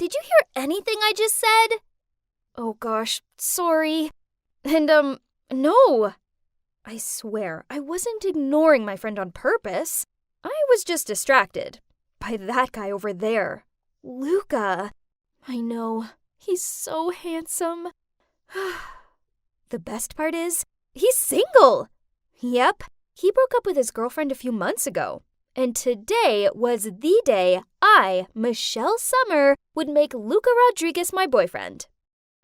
did you hear anything I just said? Oh gosh, sorry. And, no. I swear, I wasn't ignoring my friend on purpose. I was just distracted by that guy over there. Luca. I know, he's so handsome. The best part is, he's single. Yep, he broke up with his girlfriend a few months ago. And today was the day I, Michelle Summer, would make Luca Rodriguez my boyfriend.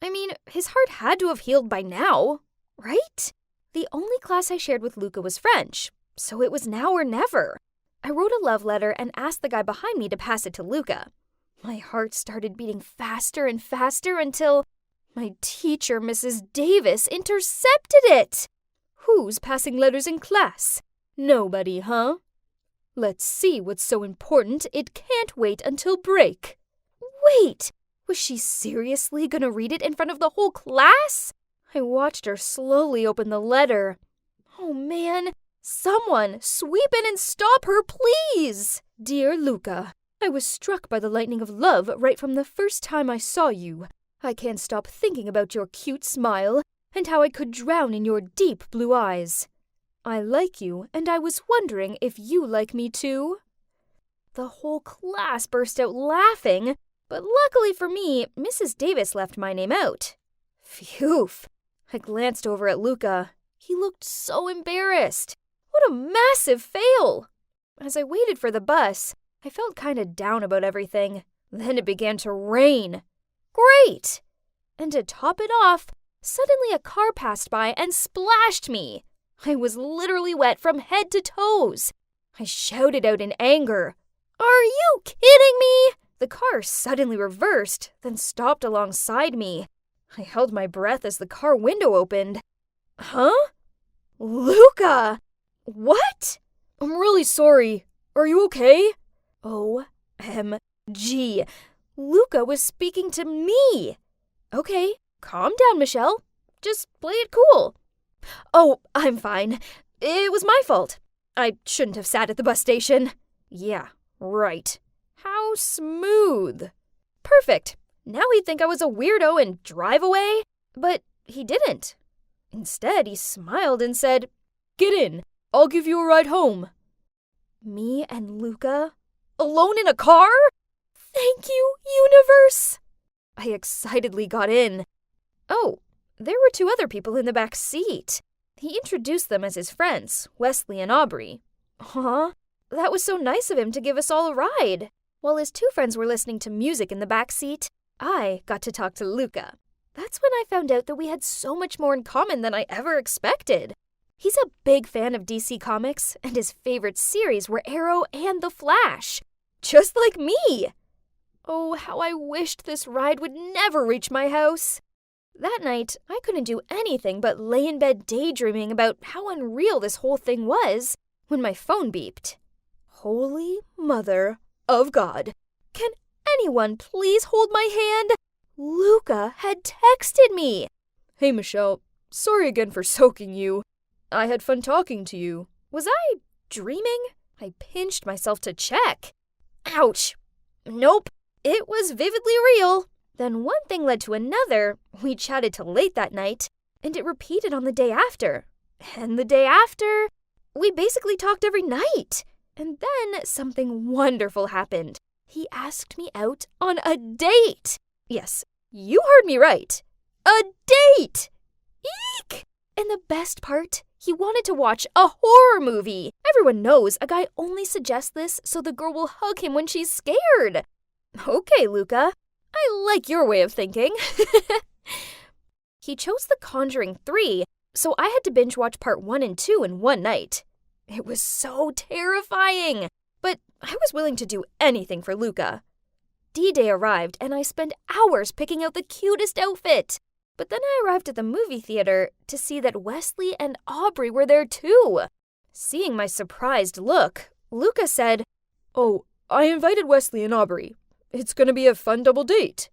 I mean, his heart had to have healed by now, right? The only class I shared with Luca was French, so it was now or never. I wrote a love letter and asked the guy behind me to pass it to Luca. My heart started beating faster and faster until my teacher, Mrs. Davis, intercepted it. Who's passing letters in class? Nobody, huh? Let's see what's so important it can't wait until break. Wait, was she seriously gonna read it in front of the whole class? I watched her slowly open the letter. Oh man, someone sweep in and stop her, please! Dear Luca, I was struck by the lightning of love right from the first time I saw you. I can't stop thinking about your cute smile and how I could drown in your deep blue eyes. I like you, and I was wondering if you like me too. The whole class burst out laughing, but luckily for me, Mrs. Davis left my name out. Phew! I glanced over at Luca. He looked so embarrassed. What a massive fail! As I waited for the bus, I felt kinda down about everything. Then it began to rain. Great! And to top it off, suddenly a car passed by and splashed me. I was literally wet from head to toes. I shouted out in anger. Are you kidding me? The car suddenly reversed, then stopped alongside me. I held my breath as the car window opened. Huh? Luca! What? I'm really sorry. Are you okay? OMG. Luca was speaking to me. Okay, calm down, Michelle. Just play it cool. Oh, I'm fine. It was my fault. I shouldn't have sat at the bus station. Yeah, right. How smooth. Perfect. Now he'd think I was a weirdo and drive away. But he didn't. Instead, he smiled and said, Get in. I'll give you a ride home. Me and Luca? Alone in a car? Thank you, universe. I excitedly got in. Oh, there were 2 other people in the back seat. He introduced them as his friends, Wesley and Aubrey. Aw, that was so nice of him to give us all a ride. While his 2 friends were listening to music in the back seat, I got to talk to Luca. That's when I found out that we had so much more in common than I ever expected. He's a big fan of DC Comics, and his favorite series were Arrow and The Flash. Just like me! Oh, how I wished this ride would never reach my house. That night, I couldn't do anything but lay in bed daydreaming about how unreal this whole thing was when my phone beeped. Holy Mother of God. Can anyone please hold my hand? Luca had texted me. Hey, Michelle. Sorry again for soaking you. I had fun talking to you. Was I dreaming? I pinched myself to check. Ouch. Nope. It was vividly real. Then one thing led to another. We chatted till late that night, and it repeated on the day after. And the day after, we basically talked every night. And then something wonderful happened. He asked me out on a date. Yes, you heard me right. A date! Eek! And the best part, he wanted to watch a horror movie. Everyone knows a guy only suggests this so the girl will hug him when she's scared. Okay, Luca. I like your way of thinking. He chose The Conjuring 3, so I had to binge watch part 1 and 2 in one night. It was so terrifying, but I was willing to do anything for Luca. D-Day arrived, and I spent hours picking out the cutest outfit. But then I arrived at the movie theater to see that Wesley and Aubrey were there too. Seeing my surprised look, Luca said, Oh, I invited Wesley and Aubrey. It's gonna be a fun double date.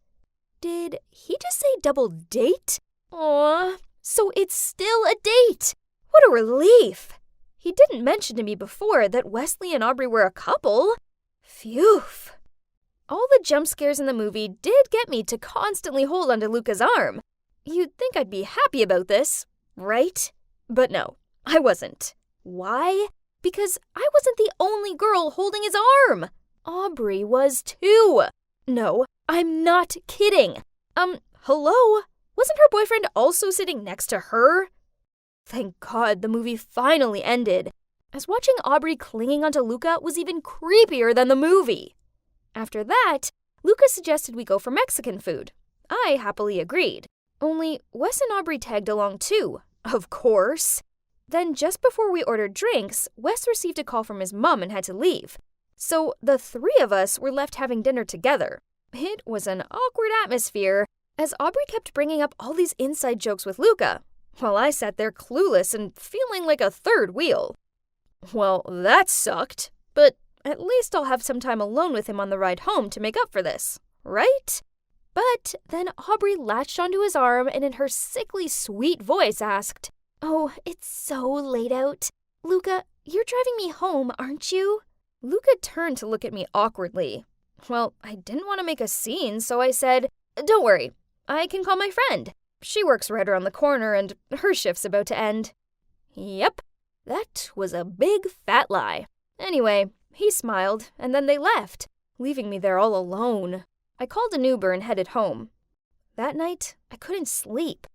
Did he just say double date? Aw, so it's still a date. What a relief. He didn't mention to me before that Wesley and Aubrey were a couple. Phew. All the jump scares in the movie did get me to constantly hold onto Luca's arm. You'd think I'd be happy about this, right? But no, I wasn't. Why? Because I wasn't the only girl holding his arm. Aubrey was too. No, I'm not kidding. Hello? Wasn't her boyfriend also sitting next to her? Thank God the movie finally ended, as watching Aubrey clinging onto Luca was even creepier than the movie. After that, Luca suggested we go for Mexican food. I happily agreed. Only Wes and Aubrey tagged along too, of course. Then just before we ordered drinks, Wes received a call from his mom and had to leave. So the three of us were left having dinner together. It was an awkward atmosphere, as Aubrey kept bringing up all these inside jokes with Luca, while I sat there clueless and feeling like a third wheel. Well, that sucked, but at least I'll have some time alone with him on the ride home to make up for this, right? But then Aubrey latched onto his arm and in her sickly sweet voice asked, "Oh, it's so late out. Luca, you're driving me home, aren't you?" Luca turned to look at me awkwardly. Well, I didn't want to make a scene, so I said, "Don't worry, I can call my friend. She works right around the corner and her shift's about to end." Yep, that was a big fat lie. Anyway, he smiled and then they left, leaving me there all alone. I called an Uber and headed home. That night, I couldn't sleep.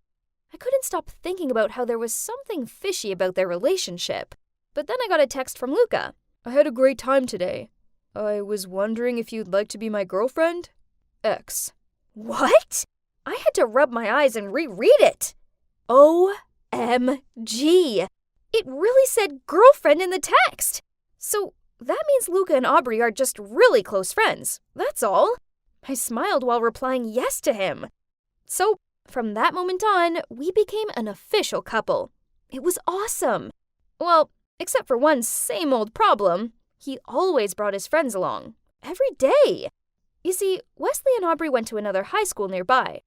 I couldn't stop thinking about how there was something fishy about their relationship. But then I got a text from Luca. "I had a great time today. I was wondering if you'd like to be my girlfriend? X." What? I had to rub my eyes and reread it. OMG. It really said girlfriend in the text. So that means Luca and Aubrey are just really close friends. That's all. I smiled while replying yes to him. So from that moment on, we became an official couple. It was awesome. Well, except for one same old problem. He always brought his friends along. Every day. You see, Wesley and Aubrey went to another high school nearby.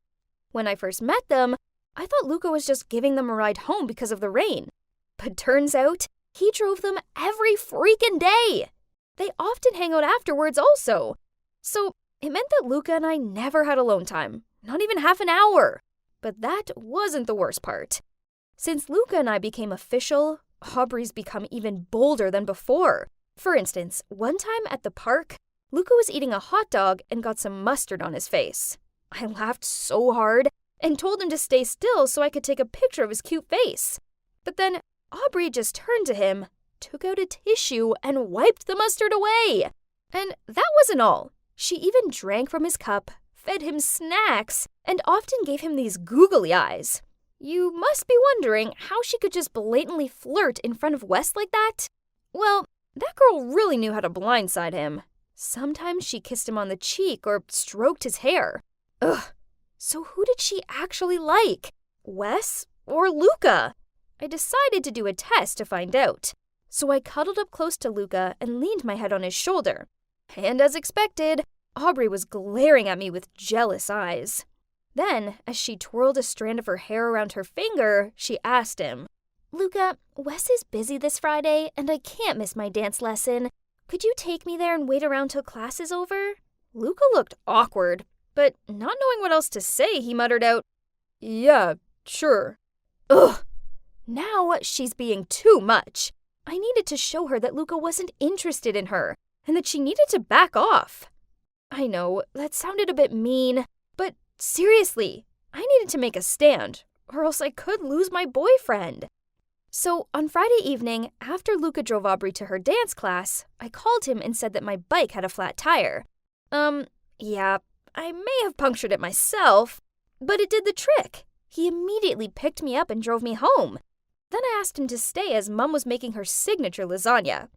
When I first met them, I thought Luca was just giving them a ride home because of the rain. But turns out, he drove them every freaking day. They often hang out afterwards also. So it meant that Luca and I never had alone time. Not even half an hour. But that wasn't the worst part. Since Luca and I became official, Aubrey's become even bolder than before. For instance, one time at the park, Luca was eating a hot dog and got some mustard on his face. I laughed so hard and told him to stay still so I could take a picture of his cute face. But then Aubrey just turned to him, took out a tissue, and wiped the mustard away. And that wasn't all. She even drank from his cup, fed him snacks, and often gave him these googly eyes. You must be wondering how she could just blatantly flirt in front of Wes like that? Well, that girl really knew how to blindside him. Sometimes she kissed him on the cheek or stroked his hair. Ugh. So who did she actually like? Wes or Luca? I decided to do a test to find out. So I cuddled up close to Luca and leaned my head on his shoulder. And as expected, Aubrey was glaring at me with jealous eyes. Then, as she twirled a strand of her hair around her finger, she asked him, "Luca, Wes is busy this Friday, and I can't miss my dance lesson. Could you take me there and wait around till class is over?" Luca looked awkward, but not knowing what else to say, he muttered out, "Yeah, sure." Ugh! Now she's being too much. I needed to show her that Luca wasn't interested in her, and that she needed to back off. I know, that sounded a bit mean, but seriously, I needed to make a stand, or else I could lose my boyfriend. So on Friday evening, after Luca drove Aubrey to her dance class, I called him and said that my bike had a flat tire. Yeah, I may have punctured it myself, but it did the trick. He immediately picked me up and drove me home. Then I asked him to stay as Mom was making her signature lasagna.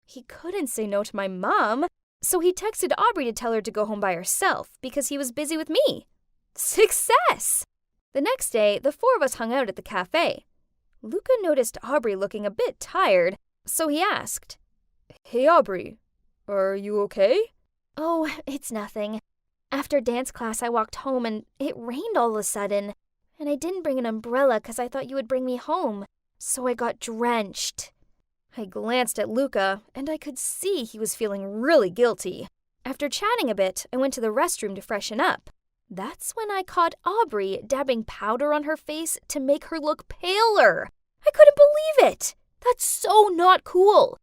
He couldn't say no to my mom, so he texted Aubrey to tell her to go home by herself because he was busy with me. Success! The next day, the four of us hung out at the cafe. Luca noticed Aubrey looking a bit tired, so he asked, "Hey Aubrey, are you okay?" "Oh, it's nothing. After dance class, I walked home and it rained all of a sudden. And I didn't bring an umbrella because I thought you would bring me home, so I got drenched." I glanced at Luca, and I could see he was feeling really guilty. After chatting a bit, I went to the restroom to freshen up. That's when I caught Aubrey dabbing powder on her face to make her look paler. I couldn't believe it! That's so not cool!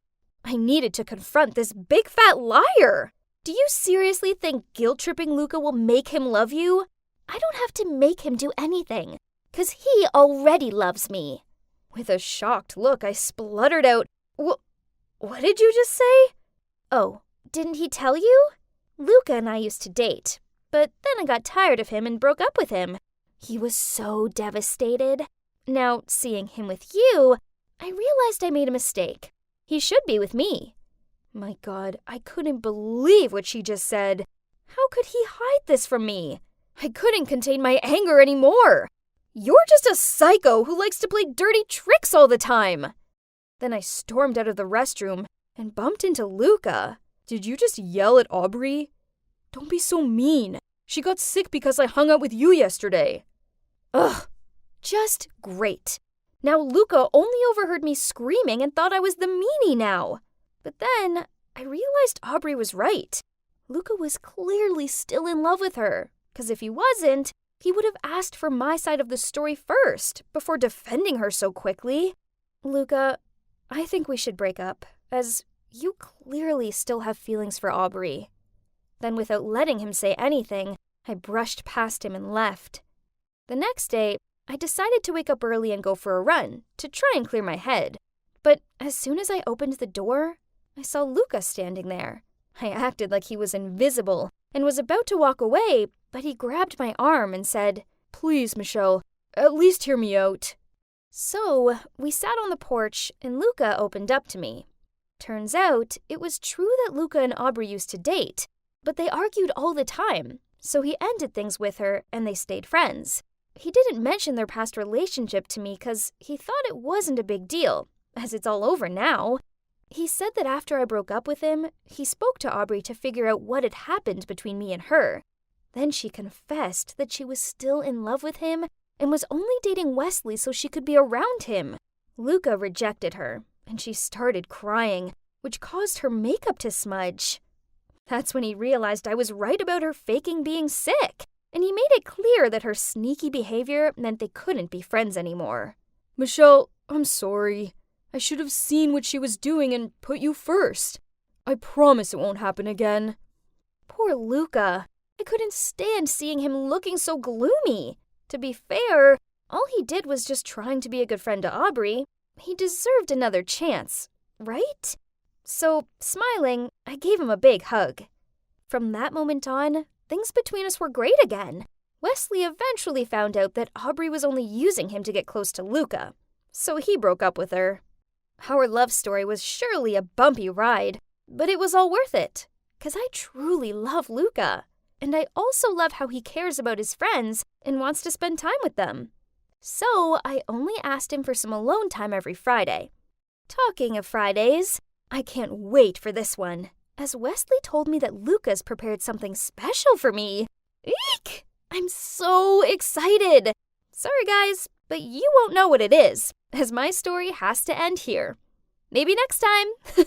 I needed to confront this big fat liar! Do you seriously think guilt-tripping Luca will make him love you? I don't have to make him do anything, 'cause he already loves me. With a shocked look, I spluttered out, What did you just say? Oh, didn't he tell you? Luca and I used to date, but then I got tired of him and broke up with him. He was so devastated. Now, seeing him with you, I realized I made a mistake. He should be with me. My God, I couldn't believe what she just said. How could he hide this from me? I couldn't contain my anger anymore. You're just a psycho who likes to play dirty tricks all the time. Then I stormed out of the restroom and bumped into Luca. Did you just yell at Aubrey? Don't be so mean. She got sick because I hung out with you yesterday. Ugh, just great. Now Luca only overheard me screaming and thought I was the meanie now. But then I realized Aubrey was right. Luca was clearly still in love with her, because if he wasn't, he would have asked for my side of the story first, before defending her so quickly. Luca, I think we should break up, as you clearly still have feelings for Aubrey. Then without letting him say anything, I brushed past him and left. The next day, I decided to wake up early and go for a run, to try and clear my head. But as soon as I opened the door, I saw Luca standing there. I acted like he was invisible and was about to walk away, but he grabbed my arm and said, "Please, Michelle, at least hear me out." So we sat on the porch and Luca opened up to me. Turns out it was true that Luca and Aubrey used to date, but they argued all the time, so he ended things with her and they stayed friends. He didn't mention their past relationship to me because he thought it wasn't a big deal, as it's all over now. He said that after I broke up with him, he spoke to Aubrey to figure out what had happened between me and her. Then she confessed that she was still in love with him and was only dating Wesley so she could be around him. Luca rejected her, and she started crying, which caused her makeup to smudge. That's when he realized I was right about her faking being sick, and he made it clear that her sneaky behavior meant they couldn't be friends anymore. Michelle, I'm sorry. I should have seen what she was doing and put you first. I promise it won't happen again. Poor Luca. I couldn't stand seeing him looking so gloomy. To be fair, all he did was just trying to be a good friend to Aubrey. He deserved another chance, right? So, smiling, I gave him a big hug. From that moment on, things between us were great again. Wesley eventually found out that Aubrey was only using him to get close to Luca, so he broke up with her. Our love story was surely a bumpy ride, but it was all worth it, 'cause I truly love Luca, and I also love how he cares about his friends and wants to spend time with them. So I only asked him for some alone time every Friday. Talking of Fridays, I can't wait for this one, as Wesley told me that Luca's prepared something special for me. Eek! I'm so excited! Sorry guys, but you won't know what it is, as my story has to end here. Maybe next time.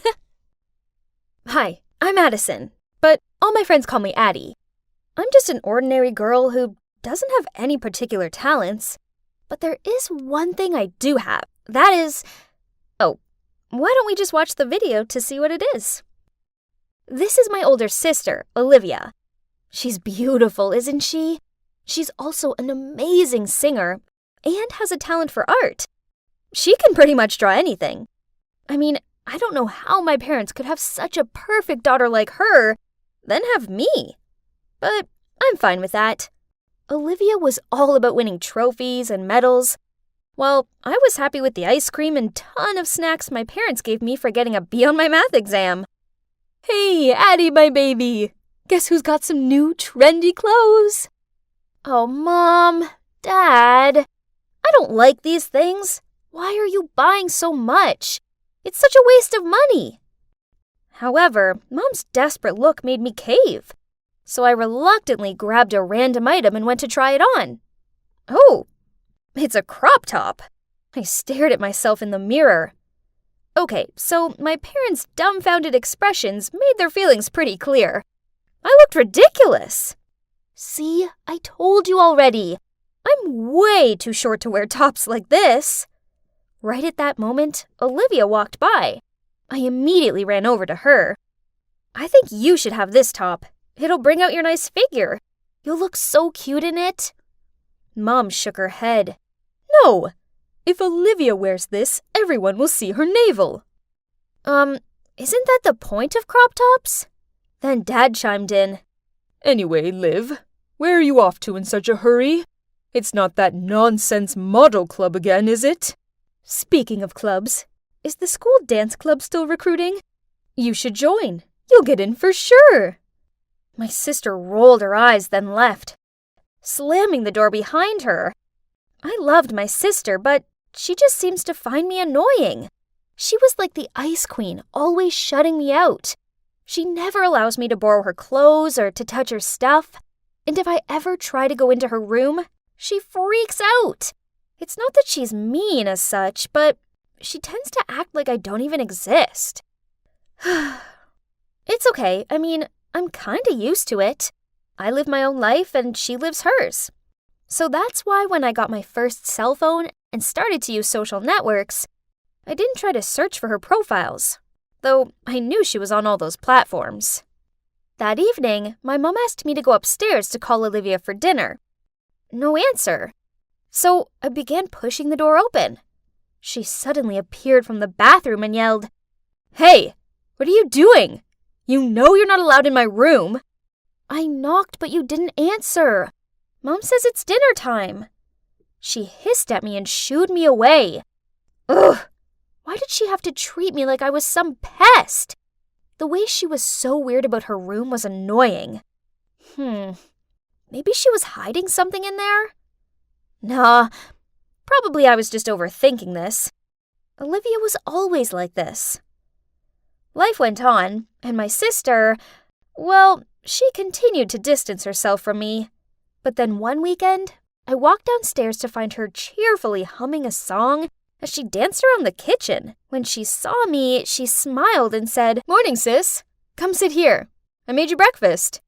Hi, I'm Addison, but all my friends call me Addie. I'm just an ordinary girl who doesn't have any particular talents, but there is one thing I do have. That is... Oh, why don't we just watch the video to see what it is? This is my older sister, Olivia. She's beautiful, isn't she? She's also an amazing singer and has a talent for art. She can pretty much draw anything. I mean, I don't know how my parents could have such a perfect daughter like her, then have me. But I'm fine with that. Olivia was all about winning trophies and medals, while I was happy with the ice cream and ton of snacks my parents gave me for getting a B on my math exam. Hey, Addie, my baby. Guess who's got some new trendy clothes? Oh, Mom, Dad, I don't like these things. Why are you buying so much? It's such a waste of money. However, Mom's desperate look made me cave, so I reluctantly grabbed a random item and went to try it on. Oh, it's a crop top. I stared at myself in the mirror. Okay, so my parents' dumbfounded expressions made their feelings pretty clear. I looked ridiculous. See, I told you already. I'm way too short to wear tops like this. Right at that moment, Olivia walked by. I immediately ran over to her. I think you should have this top. It'll bring out your nice figure. You'll look so cute in it. Mom shook her head. No. If Olivia wears this, everyone will see her navel. Isn't that the point of crop tops? Then Dad chimed in. Anyway, Liv, where are you off to in such a hurry? It's not that nonsense model club again, is it? Speaking of clubs, is the school dance club still recruiting? You should join. You'll get in for sure. My sister rolled her eyes, then left, slamming the door behind her. I loved my sister, but she just seems to find me annoying. She was like the ice queen, always shutting me out. She never allows me to borrow her clothes or to touch her stuff. And if I ever try to go into her room, she freaks out. It's not that she's mean as such, but she tends to act like I don't even exist. It's okay. I mean, I'm kinda used to it. I live my own life and she lives hers. So that's why when I got my first cell phone and started to use social networks, I didn't try to search for her profiles, though I knew she was on all those platforms. That evening, my mom asked me to go upstairs to call Olivia for dinner. No answer. So I began pushing the door open. She suddenly appeared from the bathroom and yelled, "Hey, what are you doing? You know you're not allowed in my room." I knocked, but you didn't answer. Mom says it's dinner time. She hissed at me and shooed me away. Ugh! Why did she have to treat me like I was some pest? The way she was so weird about her room was annoying. Maybe she was hiding something in there? Nah, probably I was just overthinking this. Olivia was always like this. Life went on, and my sister, well, she continued to distance herself from me. But then one weekend, I walked downstairs to find her cheerfully humming a song as she danced around the kitchen. When she saw me, she smiled and said, "Morning, sis. Come sit here. I made you breakfast."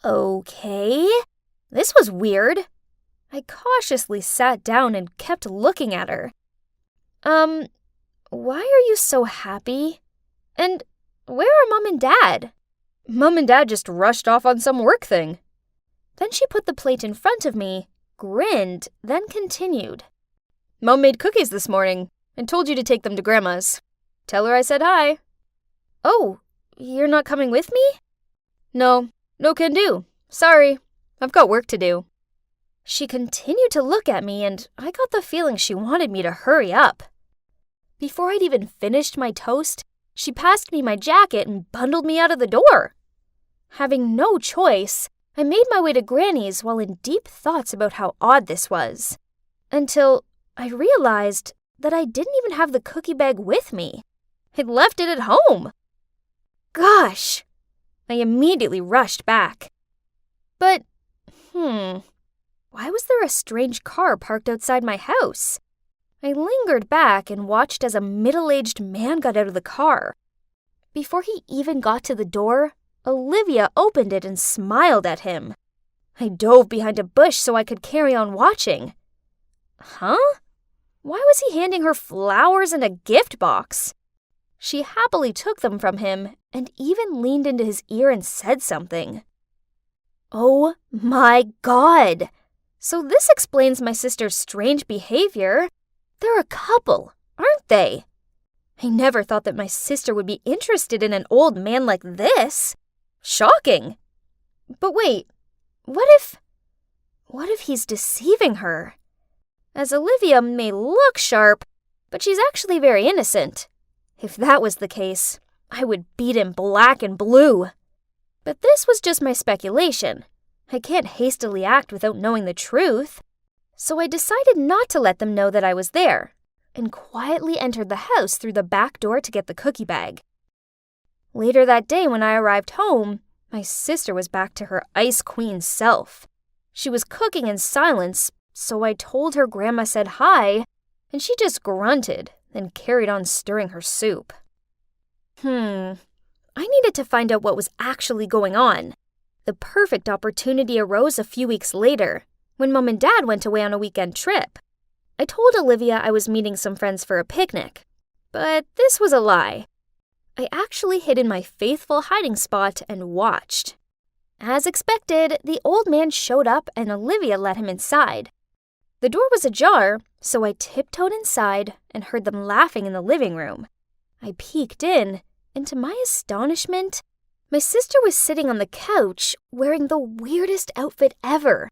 Okay. This was weird. I cautiously sat down and kept looking at her. Why are you so happy? And where are Mom and Dad? Mom and Dad just rushed off on some work thing. Then she put the plate in front of me, grinned, then continued. Mom made cookies this morning and told you to take them to Grandma's. Tell her I said hi. Oh, you're not coming with me? No can do. Sorry, I've got work to do. She continued to look at me, and I got the feeling she wanted me to hurry up. Before I'd even finished my toast, she passed me my jacket and bundled me out of the door. Having no choice, I made my way to Granny's while in deep thoughts about how odd this was. Until I realized that I didn't even have the cookie bag with me. I'd left it at home. Gosh! I immediately rushed back. But, why was there a strange car parked outside my house? I lingered back and watched as a middle-aged man got out of the car. Before he even got to the door, Olivia opened it and smiled at him. I dove behind a bush so I could carry on watching. Huh? Why was he handing her flowers and a gift box? She happily took them from him and even leaned into his ear and said something. Oh my God! So this explains my sister's strange behavior. They're a couple, aren't they? I never thought that my sister would be interested in an old man like this. Shocking. But wait, what if he's deceiving her? As Olivia may look sharp, but she's actually very innocent. If that was the case, I would beat him black and blue. But this was just my speculation. I can't hastily act without knowing the truth. So I decided not to let them know that I was there, and quietly entered the house through the back door to get the cookie bag. Later that day when I arrived home, my sister was back to her ice queen self. She was cooking in silence, so I told her Grandma said hi, and she just grunted, then carried on stirring her soup. I needed to find out what was actually going on. the perfect opportunity arose a few weeks later, when Mom and Dad went away on a weekend trip. I told Olivia I was meeting some friends for a picnic, but this was a lie. I actually hid in my faithful hiding spot and watched. As expected, the old man showed up and Olivia let him inside. The door was ajar, so I tiptoed inside and heard them laughing in the living room. I peeked in, and to my astonishment, my sister was sitting on the couch wearing the weirdest outfit ever.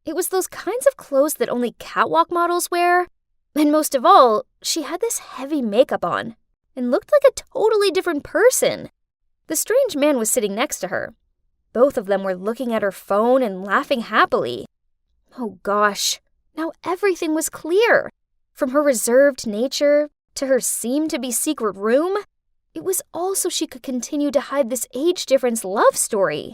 It was those kinds of clothes that only catwalk models wear, and most of all, she had this heavy makeup on and looked like a totally different person. The strange man was sitting next to her. Both of them were looking at her phone and laughing happily. Oh gosh, now everything was clear. From her reserved nature to her seemed-to-be secret room, it was all so she could continue to hide this age difference love story.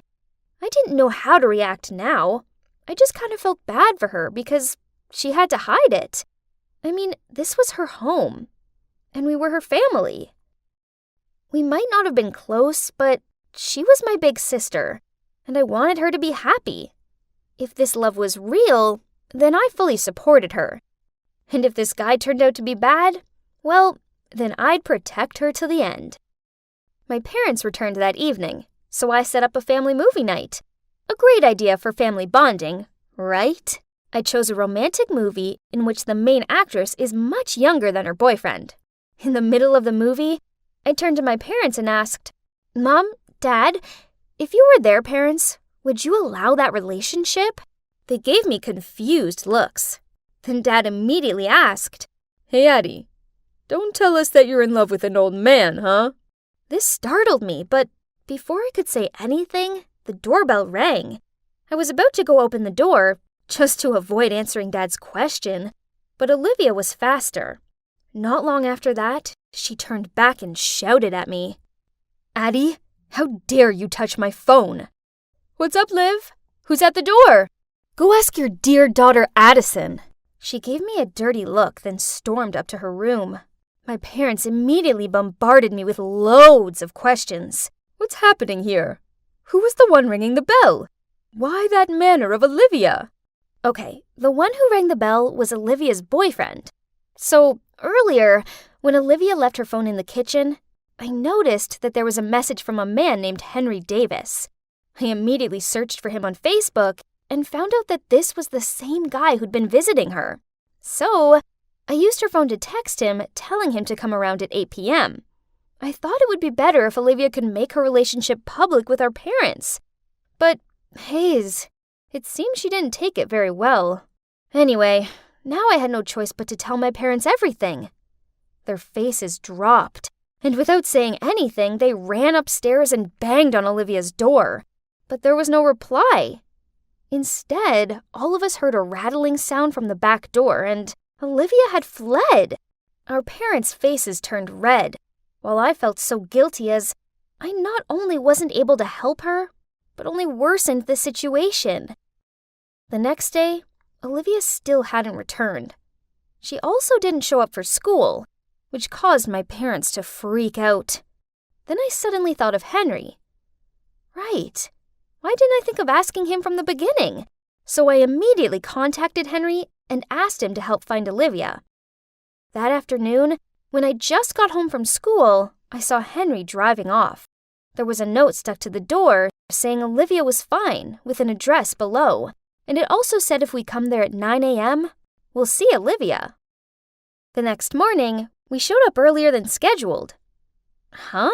I didn't know how to react now. I just kind of felt bad for her because she had to hide it. I mean, this was her home, and we were her family. We might not have been close, but she was my big sister, and I wanted her to be happy. If this love was real, then I fully supported her. And if this guy turned out to be bad, well, then I'd protect her to the end. My parents returned that evening, so I set up a family movie night. A great idea for family bonding, right? I chose a romantic movie in which the main actress is much younger than her boyfriend. In the middle of the movie, I turned to my parents and asked, "Mom, Dad, if you were their parents, would you allow that relationship?" They gave me confused looks. Then Dad immediately asked, "Hey, Addie, don't tell us that you're in love with an old man, huh?" This startled me, but before I could say anything, the doorbell rang. I was about to go open the door, just to avoid answering Dad's question, but Olivia was faster. Not long after that, she turned back and shouted at me, "Addie, how dare you touch my phone?" "What's up, Liv? Who's at the door?" "Go ask your dear daughter Addison." She gave me a dirty look, then stormed up to her room. My parents immediately bombarded me with loads of questions. "What's happening here? Who was the one ringing the bell? Why that manner of Olivia?" Okay, the one who rang the bell was Olivia's boyfriend. So, earlier, when Olivia left her phone in the kitchen, I noticed that there was a message from a man named Henry Davis. I immediately searched for him on Facebook and found out that this was the same guy who'd been visiting her. So, I used her phone to text him, telling him to come around at 8 p.m. I thought it would be better if Olivia could make her relationship public with our parents. But, Hayes, it seems she didn't take it very well. Anyway, now I had no choice but to tell my parents everything. Their faces dropped, and without saying anything, they ran upstairs and banged on Olivia's door. But there was no reply. Instead, all of us heard a rattling sound from the back door, and Olivia had fled. Our parents' faces turned red, while I felt so guilty as I not only wasn't able to help her, but only worsened the situation. The next day, Olivia still hadn't returned. She also didn't show up for school, which caused my parents to freak out. Then I suddenly thought of Henry. Right. Why didn't I think of asking him from the beginning? So I immediately contacted Henry and asked him to help find Olivia. That afternoon, when I just got home from school, I saw Henry driving off. There was a note stuck to the door saying Olivia was fine, with an address below, and it also said if we come there at 9 a.m., we'll see Olivia. The next morning, we showed up earlier than scheduled. Huh?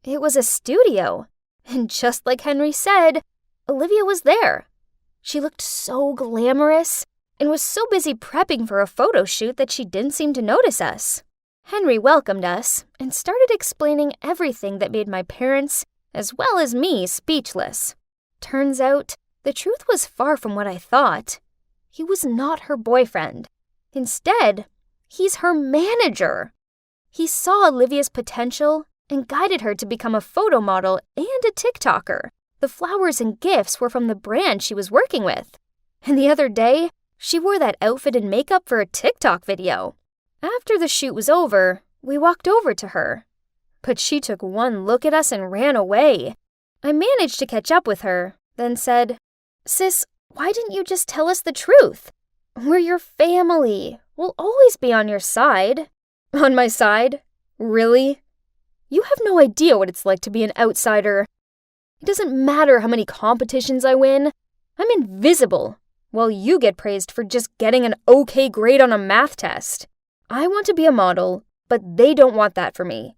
It was a studio, and just like Henry said, Olivia was there. She looked so glamorous and was so busy prepping for a photo shoot that she didn't seem to notice us. Henry welcomed us and started explaining everything that made my parents, as well as me, speechless. Turns out, the truth was far from what I thought. He was not her boyfriend. Instead, he's her manager. He saw Olivia's potential and guided her to become a photo model and a TikToker. The flowers and gifts were from the brand she was working with. And the other day, she wore that outfit and makeup for a TikTok video. After the shoot was over, we walked over to her. But she took one look at us and ran away. I managed to catch up with her, then said, "Sis, why didn't you just tell us the truth? We're your family. We'll always be on your side." On my side? Really? You have no idea what it's like to be an outsider. It doesn't matter how many competitions I win. I'm invisible, while you get praised for just getting an okay grade on a math test. I want to be a model, but they don't want that for me.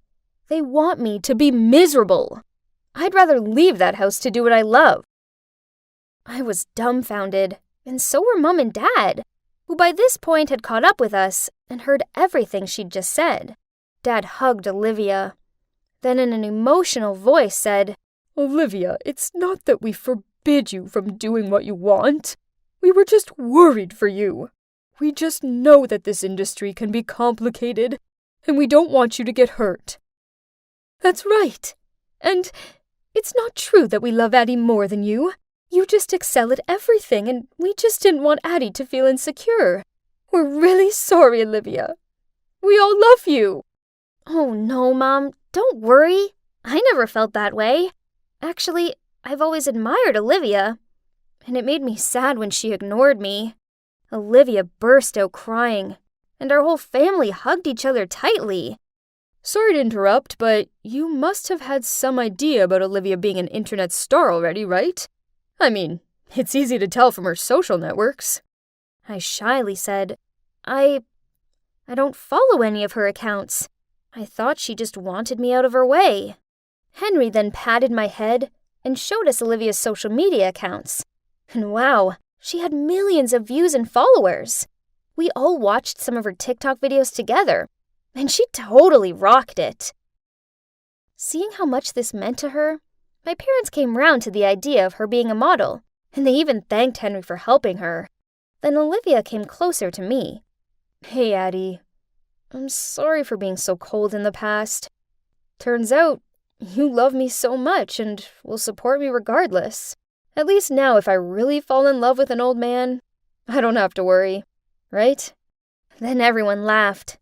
They want me to be miserable. I'd rather leave that house to do what I love. I was dumbfounded, and so were Mum and Dad, who by this point had caught up with us and heard everything she'd just said. Dad hugged Olivia, then in an emotional voice said, "Olivia, it's not that we forbid you from doing what you want. We were just worried for you. We just know that this industry can be complicated, and we don't want you to get hurt." "That's right. And it's not true that we love Addie more than you. You just excel at everything, and we just didn't want Addie to feel insecure. We're really sorry, Olivia. We all love you." "Oh no, Mom, don't worry. I never felt that way. Actually, I've always admired Olivia, and it made me sad when she ignored me." Olivia burst out crying, and our whole family hugged each other tightly. Sorry to interrupt, but you must have had some idea about Olivia being an internet star already, right? I mean, it's easy to tell from her social networks. I shyly said, I don't follow any of her accounts. I thought she just wanted me out of her way." Henry then patted my head and showed us Olivia's social media accounts. And wow, she had millions of views and followers. We all watched some of her TikTok videos together, and she totally rocked it. Seeing how much this meant to her, my parents came round to the idea of her being a model, and they even thanked Henry for helping her. Then Olivia came closer to me. "Hey, Addie. I'm sorry for being so cold in the past. Turns out, you love me so much and will support me regardless. At least now if I really fall in love with an old man, I don't have to worry, right?" Then everyone laughed.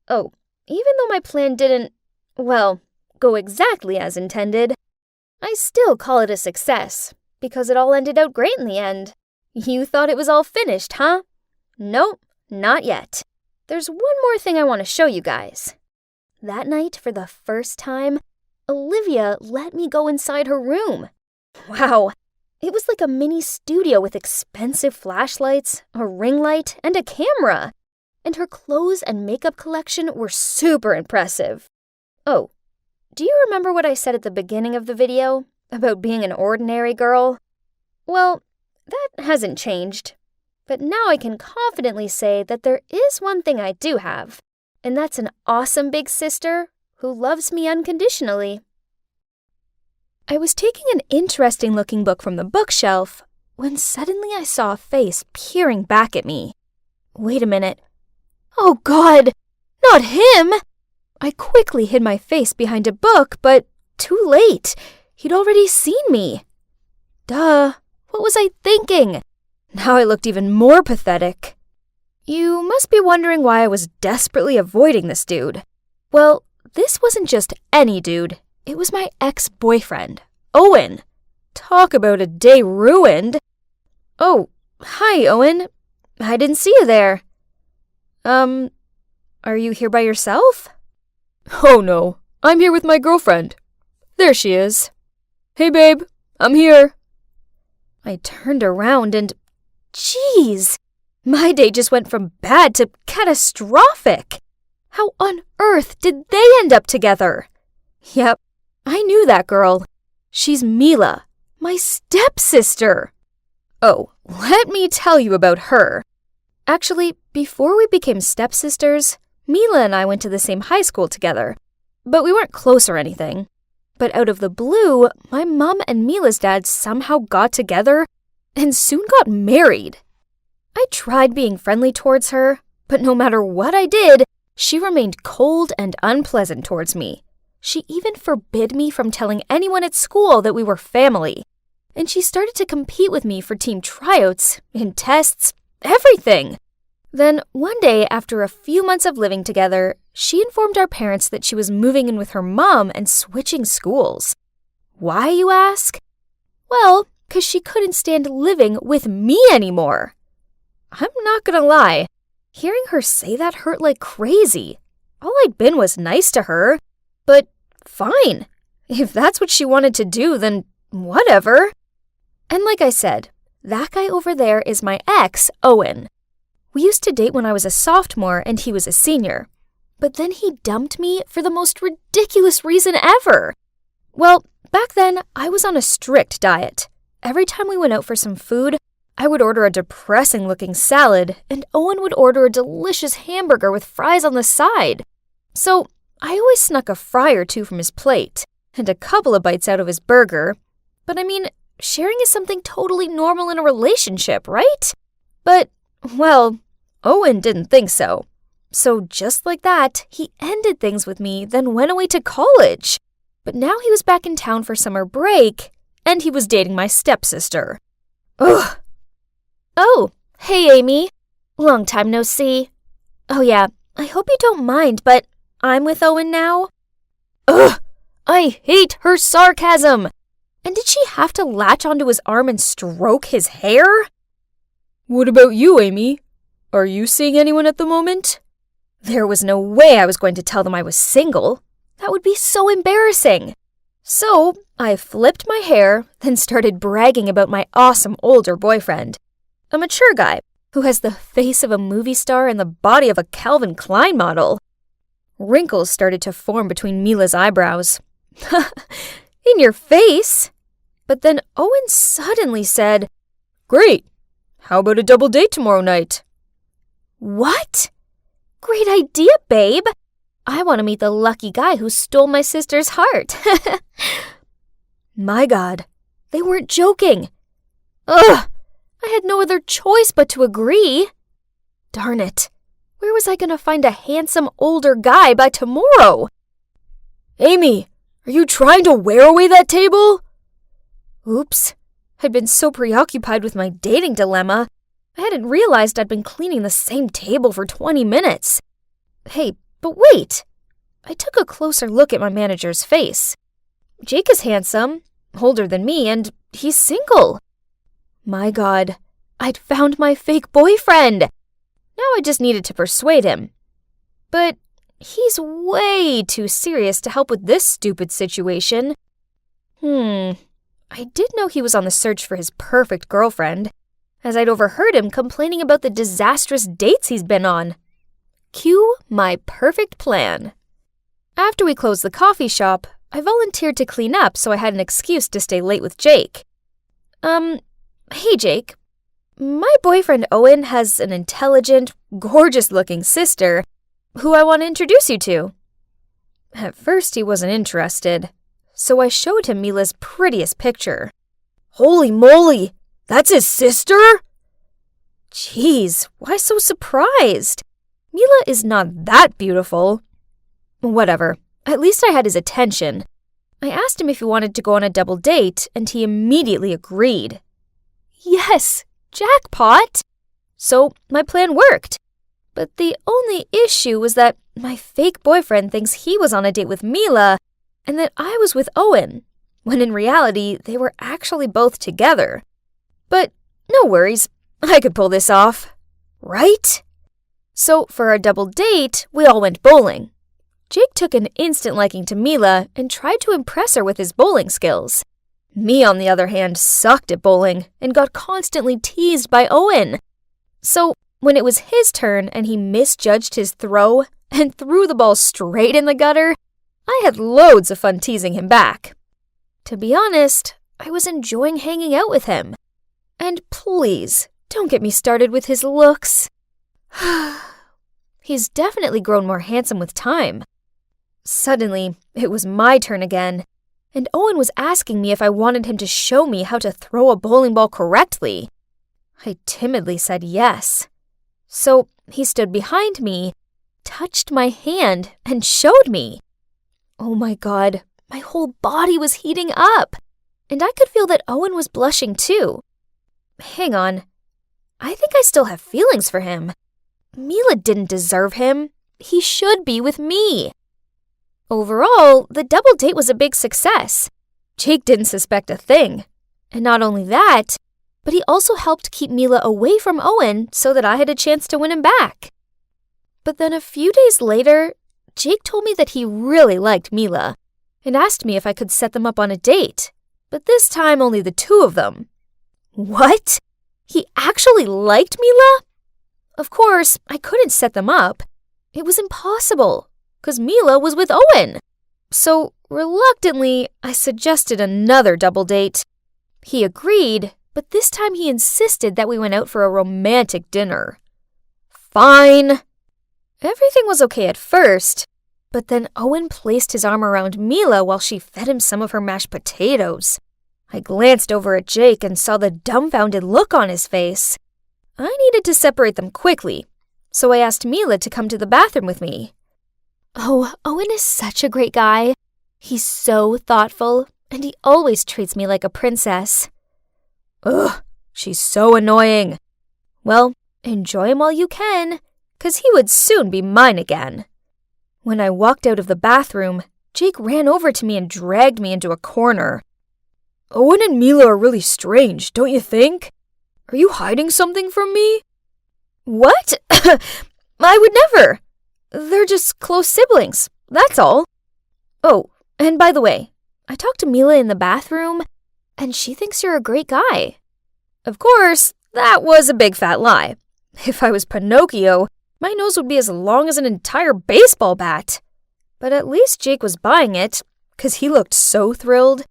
Oh, even though my plan didn't, well, go exactly as intended, I still call it a success, because it all ended out great in the end. You thought it was all finished, huh? Nope, not yet. There's one more thing I want to show you guys. That night, for the first time, Olivia let me go inside her room. Wow, it was like a mini studio with expensive flashlights, a ring light, and a camera. And her clothes and makeup collection were super impressive. Oh, do you remember what I said at the beginning of the video about being an ordinary girl? Well, that hasn't changed. But now I can confidently say that there is one thing I do have, and that's an awesome big sister who loves me unconditionally. I was taking an interesting-looking book from the bookshelf when suddenly I saw a face peering back at me. Wait a minute. Oh God, not him! I quickly hid my face behind a book, but too late. He'd already seen me. Duh, what was I thinking? Now I looked even more pathetic. You must be wondering why I was desperately avoiding this dude. Well, this wasn't just any dude. It was my ex-boyfriend, Owen. Talk about a day ruined. Oh, hi, Owen. I didn't see you there. Are you here by yourself? Oh no, I'm here with my girlfriend. There she is. Hey babe, I'm here. I turned around and, geez, my day just went from bad to catastrophic. How on earth did they end up together? Yep, I knew that girl. She's Mila, my stepsister. Oh, let me tell you about her. Actually, before we became stepsisters, Mila and I went to the same high school together, but we weren't close or anything. But out of the blue, my mom and Mila's dad somehow got together and soon got married. I tried being friendly towards her, but no matter what I did, she remained cold and unpleasant towards me. She even forbid me from telling anyone at school that we were family. And she started to compete with me for team tryouts, in tests, everything. Then one day, after a few months of living together, she informed our parents that she was moving in with her mom and switching schools. Why, you ask? Well, 'cause she couldn't stand living with me anymore. I'm not gonna lie, hearing her say that hurt like crazy. All I'd been was nice to her, but fine. If that's what she wanted to do, then whatever. And like I said, that guy over there is my ex, Owen. We used to date when I was a sophomore and he was a senior. But then he dumped me for the most ridiculous reason ever. Well, back then, I was on a strict diet. Every time we went out for some food, I would order a depressing-looking salad, and Owen would order a delicious hamburger with fries on the side. So I always snuck a fry or two from his plate, and a couple of bites out of his burger. But I mean, sharing is something totally normal in a relationship, right? But, well, Owen didn't think so. So just like that, he ended things with me, then went away to college. But now he was back in town for summer break, and he was dating my stepsister. Ugh. Oh, hey Amy. Long time no see. Oh yeah, I hope you don't mind, but I'm with Owen now. Ugh, I hate her sarcasm. And did she have to latch onto his arm and stroke his hair? What about you, Amy? Are you seeing anyone at the moment? There was no way I was going to tell them I was single. That would be so embarrassing. So I flipped my hair, then started bragging about my awesome older boyfriend. A mature guy who has the face of a movie star and the body of a Calvin Klein model. Wrinkles started to form between Mila's eyebrows. In your face? But then Owen suddenly said, Great. How about a double date tomorrow night? What? Great idea, babe. I want to meet the lucky guy who stole my sister's heart. My God, they weren't joking. Ugh, I had no other choice but to agree. Darn it. Where was I going to find a handsome older guy by tomorrow? Amy, are you trying to wear away that table? Oops. I'd been so preoccupied with my dating dilemma, I hadn't realized I'd been cleaning the same table for 20 minutes. Hey, but wait. I took a closer look at my manager's face. Jake is handsome, older than me, and he's single. My God, I'd found my fake boyfriend. Now I just needed to persuade him. But he's way too serious to help with this stupid situation. I did know he was on the search for his perfect girlfriend, as I'd overheard him complaining about the disastrous dates he's been on. Cue my perfect plan. After we closed the coffee shop, I volunteered to clean up so I had an excuse to stay late with Jake. Hey Jake. My boyfriend Owen has an intelligent, gorgeous-looking sister who I want to introduce you to. At first he wasn't interested, so I showed him Mila's prettiest picture. Holy moly! That's his sister? Jeez, why so surprised? Mila is not that beautiful. Whatever, at least I had his attention. I asked him if he wanted to go on a double date, and he immediately agreed. Yes, jackpot! So my plan worked. But the only issue was that my fake boyfriend thinks he was on a date with Mila, and that I was with Owen, when in reality they were actually both together. But no worries, I could pull this off. Right? So for our double date, we all went bowling. Jake took an instant liking to Mila and tried to impress her with his bowling skills. Me, on the other hand, sucked at bowling and got constantly teased by Owen. So when it was his turn and he misjudged his throw and threw the ball straight in the gutter, I had loads of fun teasing him back. To be honest, I was enjoying hanging out with him. And please, don't get me started with his looks. He's definitely grown more handsome with time. Suddenly, it was my turn again, and Owen was asking me if I wanted him to show me how to throw a bowling ball correctly. I timidly said yes. So he stood behind me, touched my hand, and showed me. Oh my God, my whole body was heating up, and I could feel that Owen was blushing too. Hang on, I think I still have feelings for him. Mila didn't deserve him. He should be with me. Overall, the double date was a big success. Jake didn't suspect a thing. And not only that, but he also helped keep Mila away from Owen so that I had a chance to win him back. But then a few days later, Jake told me that he really liked Mila and asked me if I could set them up on a date, but this time only the two of them. What? He actually liked Mila? Of course, I couldn't set them up. It was impossible, because Mila was with Owen. So, reluctantly, I suggested another double date. He agreed, but this time he insisted that we went out for a romantic dinner. Fine. Everything was okay at first, but then Owen placed his arm around Mila while she fed him some of her mashed potatoes. I glanced over at Jake and saw the dumbfounded look on his face. I needed to separate them quickly, so I asked Mila to come to the bathroom with me. Oh, Owen is such a great guy. He's so thoughtful, and he always treats me like a princess. Ugh, she's so annoying. Well, enjoy him while you can, 'cause he would soon be mine again. When I walked out of the bathroom, Jake ran over to me and dragged me into a corner. Owen and Mila are really strange, don't you think? Are you hiding something from me? What? I would never. They're just close siblings, that's all. Oh, and by the way, I talked to Mila in the bathroom, and she thinks you're a great guy. Of course, that was a big fat lie. If I was Pinocchio, my nose would be as long as an entire baseball bat. But at least Jake was buying it, 'cause he looked so thrilled.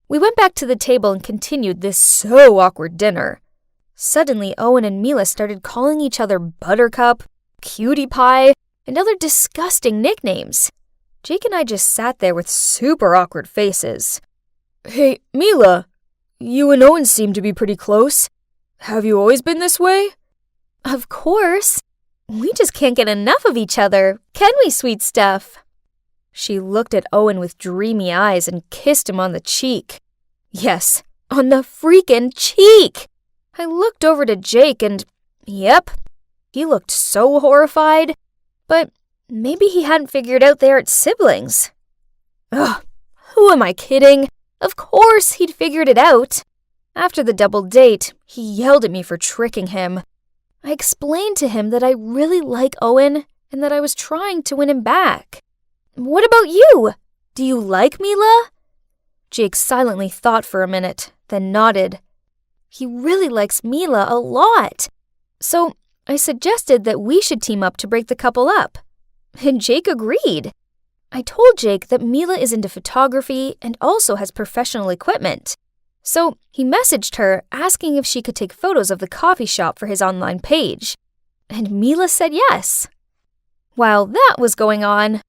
We went back to the table and continued this so awkward dinner. Suddenly, Owen and Mila started calling each other Buttercup, Cutie Pie, and other disgusting nicknames. Jake and I just sat there with super awkward faces. Hey, Mila, you and Owen seem to be pretty close. Have you always been this way? Of course. We just can't get enough of each other, can we, sweet stuff? She looked at Owen with dreamy eyes and kissed him on the cheek. Yes, on the freaking cheek! I looked over to Jake and, yep, he looked so horrified, but maybe he hadn't figured out they aren't siblings. Ugh, who am I kidding? Of course he'd figured it out. After the double date, he yelled at me for tricking him. I explained to him that I really like Owen and that I was trying to win him back. What about you? Do you like Mila? Jake silently thought for a minute, then nodded. He really likes Mila a lot. So I suggested that we should team up to break the couple up. And Jake agreed. I told Jake that Mila is into photography and also has professional equipment. So he messaged her asking if she could take photos of the coffee shop for his online page. And Mila said yes. While that was going on,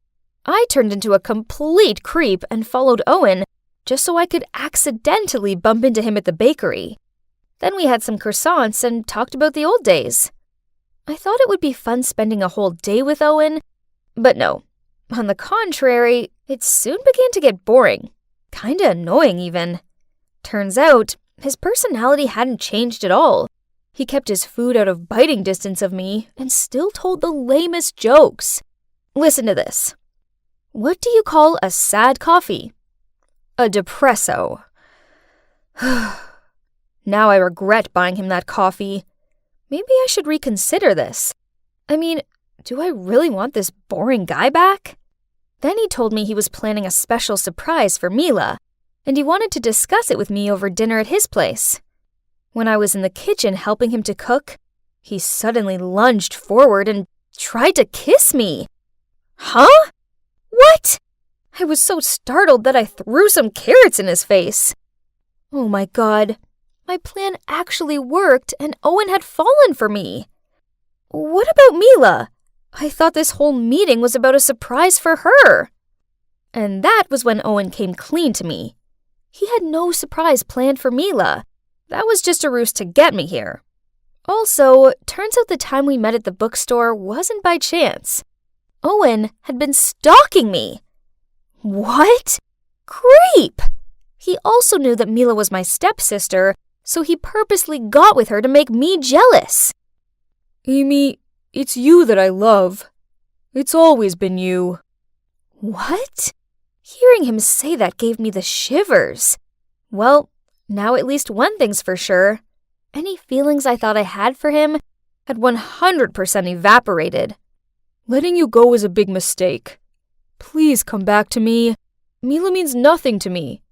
I turned into a complete creep and followed Owen just so I could accidentally bump into him at the bakery. Then we had some croissants and talked about the old days. I thought it would be fun spending a whole day with Owen, but no. On the contrary, it soon began to get boring. Kinda annoying even. Turns out, his personality hadn't changed at all. He kept his food out of biting distance of me and still told the lamest jokes. Listen to this. What do you call a sad coffee? A depresso. Now I regret buying him that coffee. Maybe I should reconsider this. I mean, do I really want this boring guy back? Then he told me he was planning a special surprise for Mila, and he wanted to discuss it with me over dinner at his place. When I was in the kitchen helping him to cook, he suddenly lunged forward and tried to kiss me. Huh? What? I was so startled that I threw some carrots in his face. Oh my God. My plan actually worked and Owen had fallen for me. What about Mila? I thought this whole meeting was about a surprise for her. And that was when Owen came clean to me. He had no surprise planned for Mila. That was just a ruse to get me here. Also, turns out the time we met at the bookstore wasn't by chance. Owen had been stalking me. What? Creep! He also knew that Mila was my stepsister, so he purposely got with her to make me jealous. Amy, it's you that I love. It's always been you. What? Hearing him say that gave me the shivers. Well, Now at least one thing's for sure. Any feelings I thought I had for him had 100% evaporated. Letting you go was a big mistake. Please come back to me. Mila means nothing to me.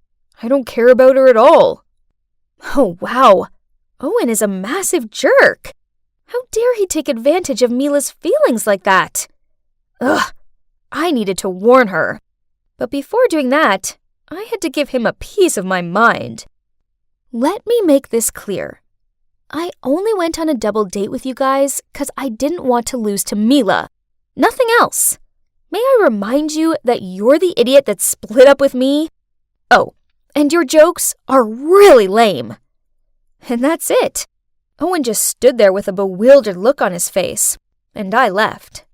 I don't care about her at all. Oh, wow. Owen is a massive jerk. How dare he take advantage of Mila's feelings like that? Ugh, I needed to warn her. But before doing that, I had to give him a piece of my mind. Let me make this clear. I only went on a double date with you guys because I didn't want to lose to Mila. Nothing else. May I remind you that you're the idiot that split up with me? Oh, and your jokes are really lame. And that's it. Owen just stood there with a bewildered look on his face, and I left.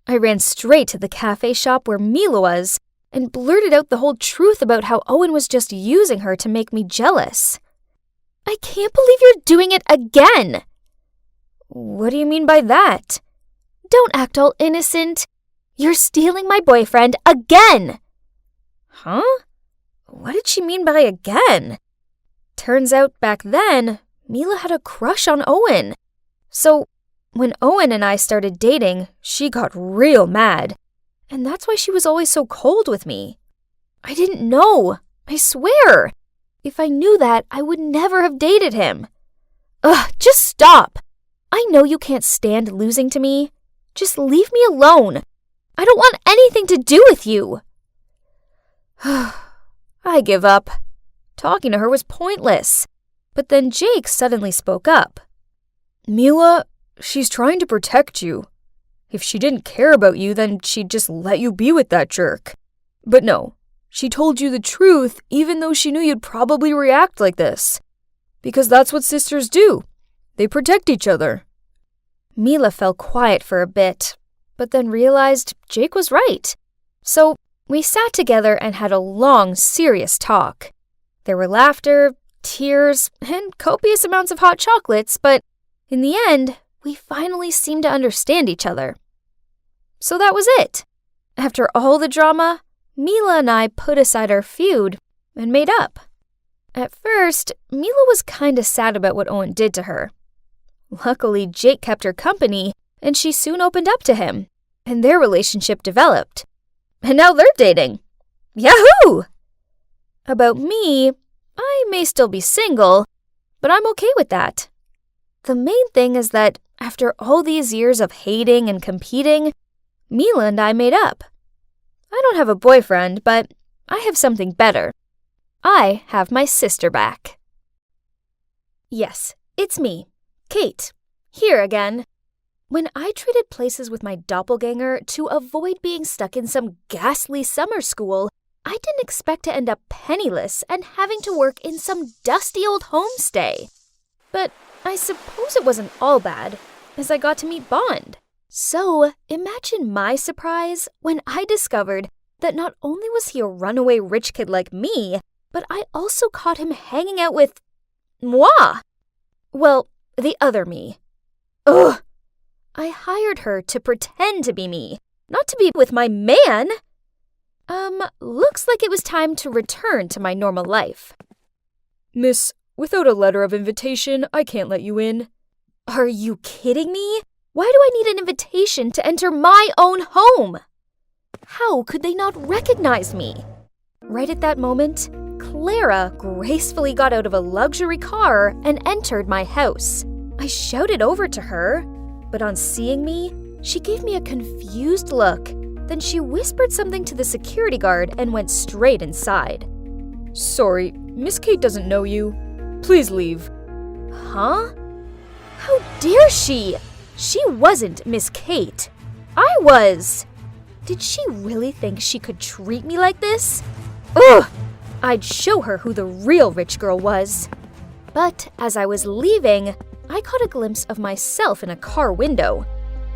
I ran straight to the cafe shop where Mila was and blurted out the whole truth about how Owen was just using her to make me jealous. I can't believe you're doing it again. What do you mean by that? Don't act all innocent. You're stealing my boyfriend again. Huh? What did she mean by again? Turns out back then, Mila had a crush on Owen. So when Owen and I started dating, she got real mad. And that's why she was always so cold with me. I didn't know. I swear. If I knew that, I would never have dated him. Ugh, just stop. I know you can't stand losing to me. Just leave me alone. I don't want anything to do with you. I give up. Talking to her was pointless. But then Jake suddenly spoke up. Mila, she's trying to protect you. If she didn't care about you, then she'd just let you be with that jerk. But no, she told you the truth even though she knew you'd probably react like this. Because that's what sisters do. They protect each other. Mila fell quiet for a bit, but then realized Jake was right. So we sat together and had a long, serious talk. There were laughter, tears, and copious amounts of hot chocolates, but in the end, we finally seemed to understand each other. So that was it. After all the drama, Mila and I put aside our feud and made up. At first, Mila was kinda sad about what Owen did to her. Luckily, Jake kept her company, and she soon opened up to him, and their relationship developed. And now they're dating. Yahoo! About me, I may still be single, but I'm okay with that. The main thing is that after all these years of hating and competing, Mila and I made up. I don't have a boyfriend, but I have something better. I have my sister back. Yes, it's me, Kate, here again. When I traded places with my doppelganger to avoid being stuck in some ghastly summer school, I didn't expect to end up penniless and having to work in some dusty old homestay. But I suppose it wasn't all bad, as I got to meet Bond. So imagine my surprise when I discovered that not only was he a runaway rich kid like me, but I also caught him hanging out with moi. Well, the other me. Ugh! I hired her to pretend to be me, not to be with my man. Looks like it was time to return to my normal life. Miss, without a letter of invitation, I can't let you in. Are you kidding me? Why do I need an invitation to enter my own home? How could they not recognize me? Right at that moment, Clara gracefully got out of a luxury car and entered my house. I shouted over to her, but on seeing me, she gave me a confused look. Then she whispered something to the security guard and went straight inside. Sorry, Miss Kate doesn't know you. Please leave. Huh? How dare she? She wasn't Miss Kate. I was. Did she really think she could treat me like this? Ugh! I'd show her who the real rich girl was. But as I was leaving, I caught a glimpse of myself in a car window.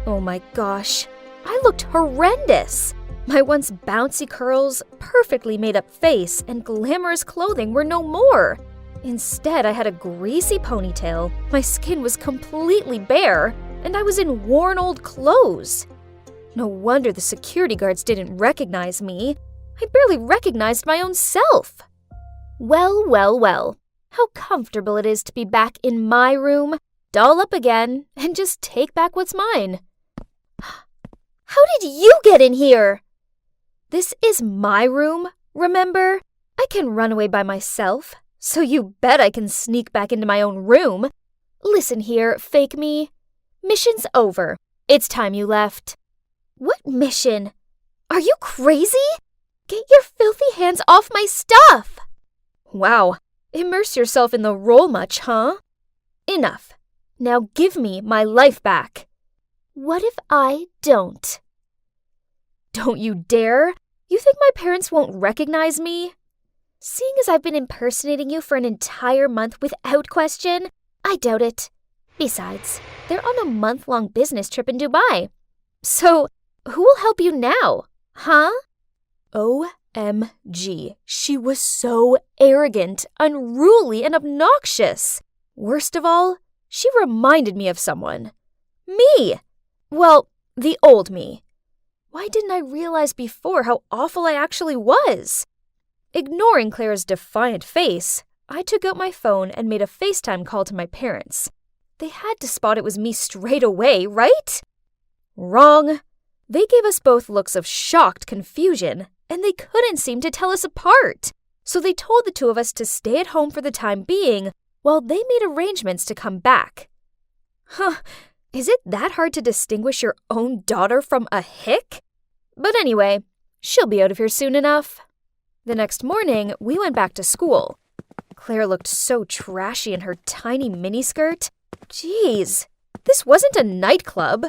Oh my gosh, I looked horrendous. My once bouncy curls, perfectly made-up face, and glamorous clothing were no more. Instead, I had a greasy ponytail, my skin was completely bare, and I was in worn old clothes. No wonder the security guards didn't recognize me. I barely recognized my own self. Well, well, well. How comfortable it is to be back in my room, doll up again, and just take back what's mine. How did you get in here? This is my room, remember? I can run away by myself, so you bet I can sneak back into my own room. Listen here, fake me. Mission's over. It's time you left. What mission? Are you crazy? Get your filthy hands off my stuff! Wow, immerse yourself in the role much, huh? Enough. Now give me my life back. What if I don't? Don't you dare! You think my parents won't recognize me? Seeing as I've been impersonating you for an entire month without question, I doubt it. Besides, they're on a month-long business trip in Dubai. So, who will help you now, huh? OMG, she was so arrogant, unruly, and obnoxious. Worst of all, she reminded me of someone. Me! Well, the old me. Why didn't I realize before how awful I actually was? Ignoring Clara's defiant face, I took out my phone and made a FaceTime call to my parents. They had to spot it was me straight away, right? Wrong. They gave us both looks of shocked confusion, and they couldn't seem to tell us apart. So they told the two of us to stay at home for the time being while they made arrangements to come back. Is it that hard to distinguish your own daughter from a hick? But anyway, she'll be out of here soon enough. The next morning, we went back to school. Claire looked so trashy in her tiny miniskirt. Jeez, this wasn't a nightclub.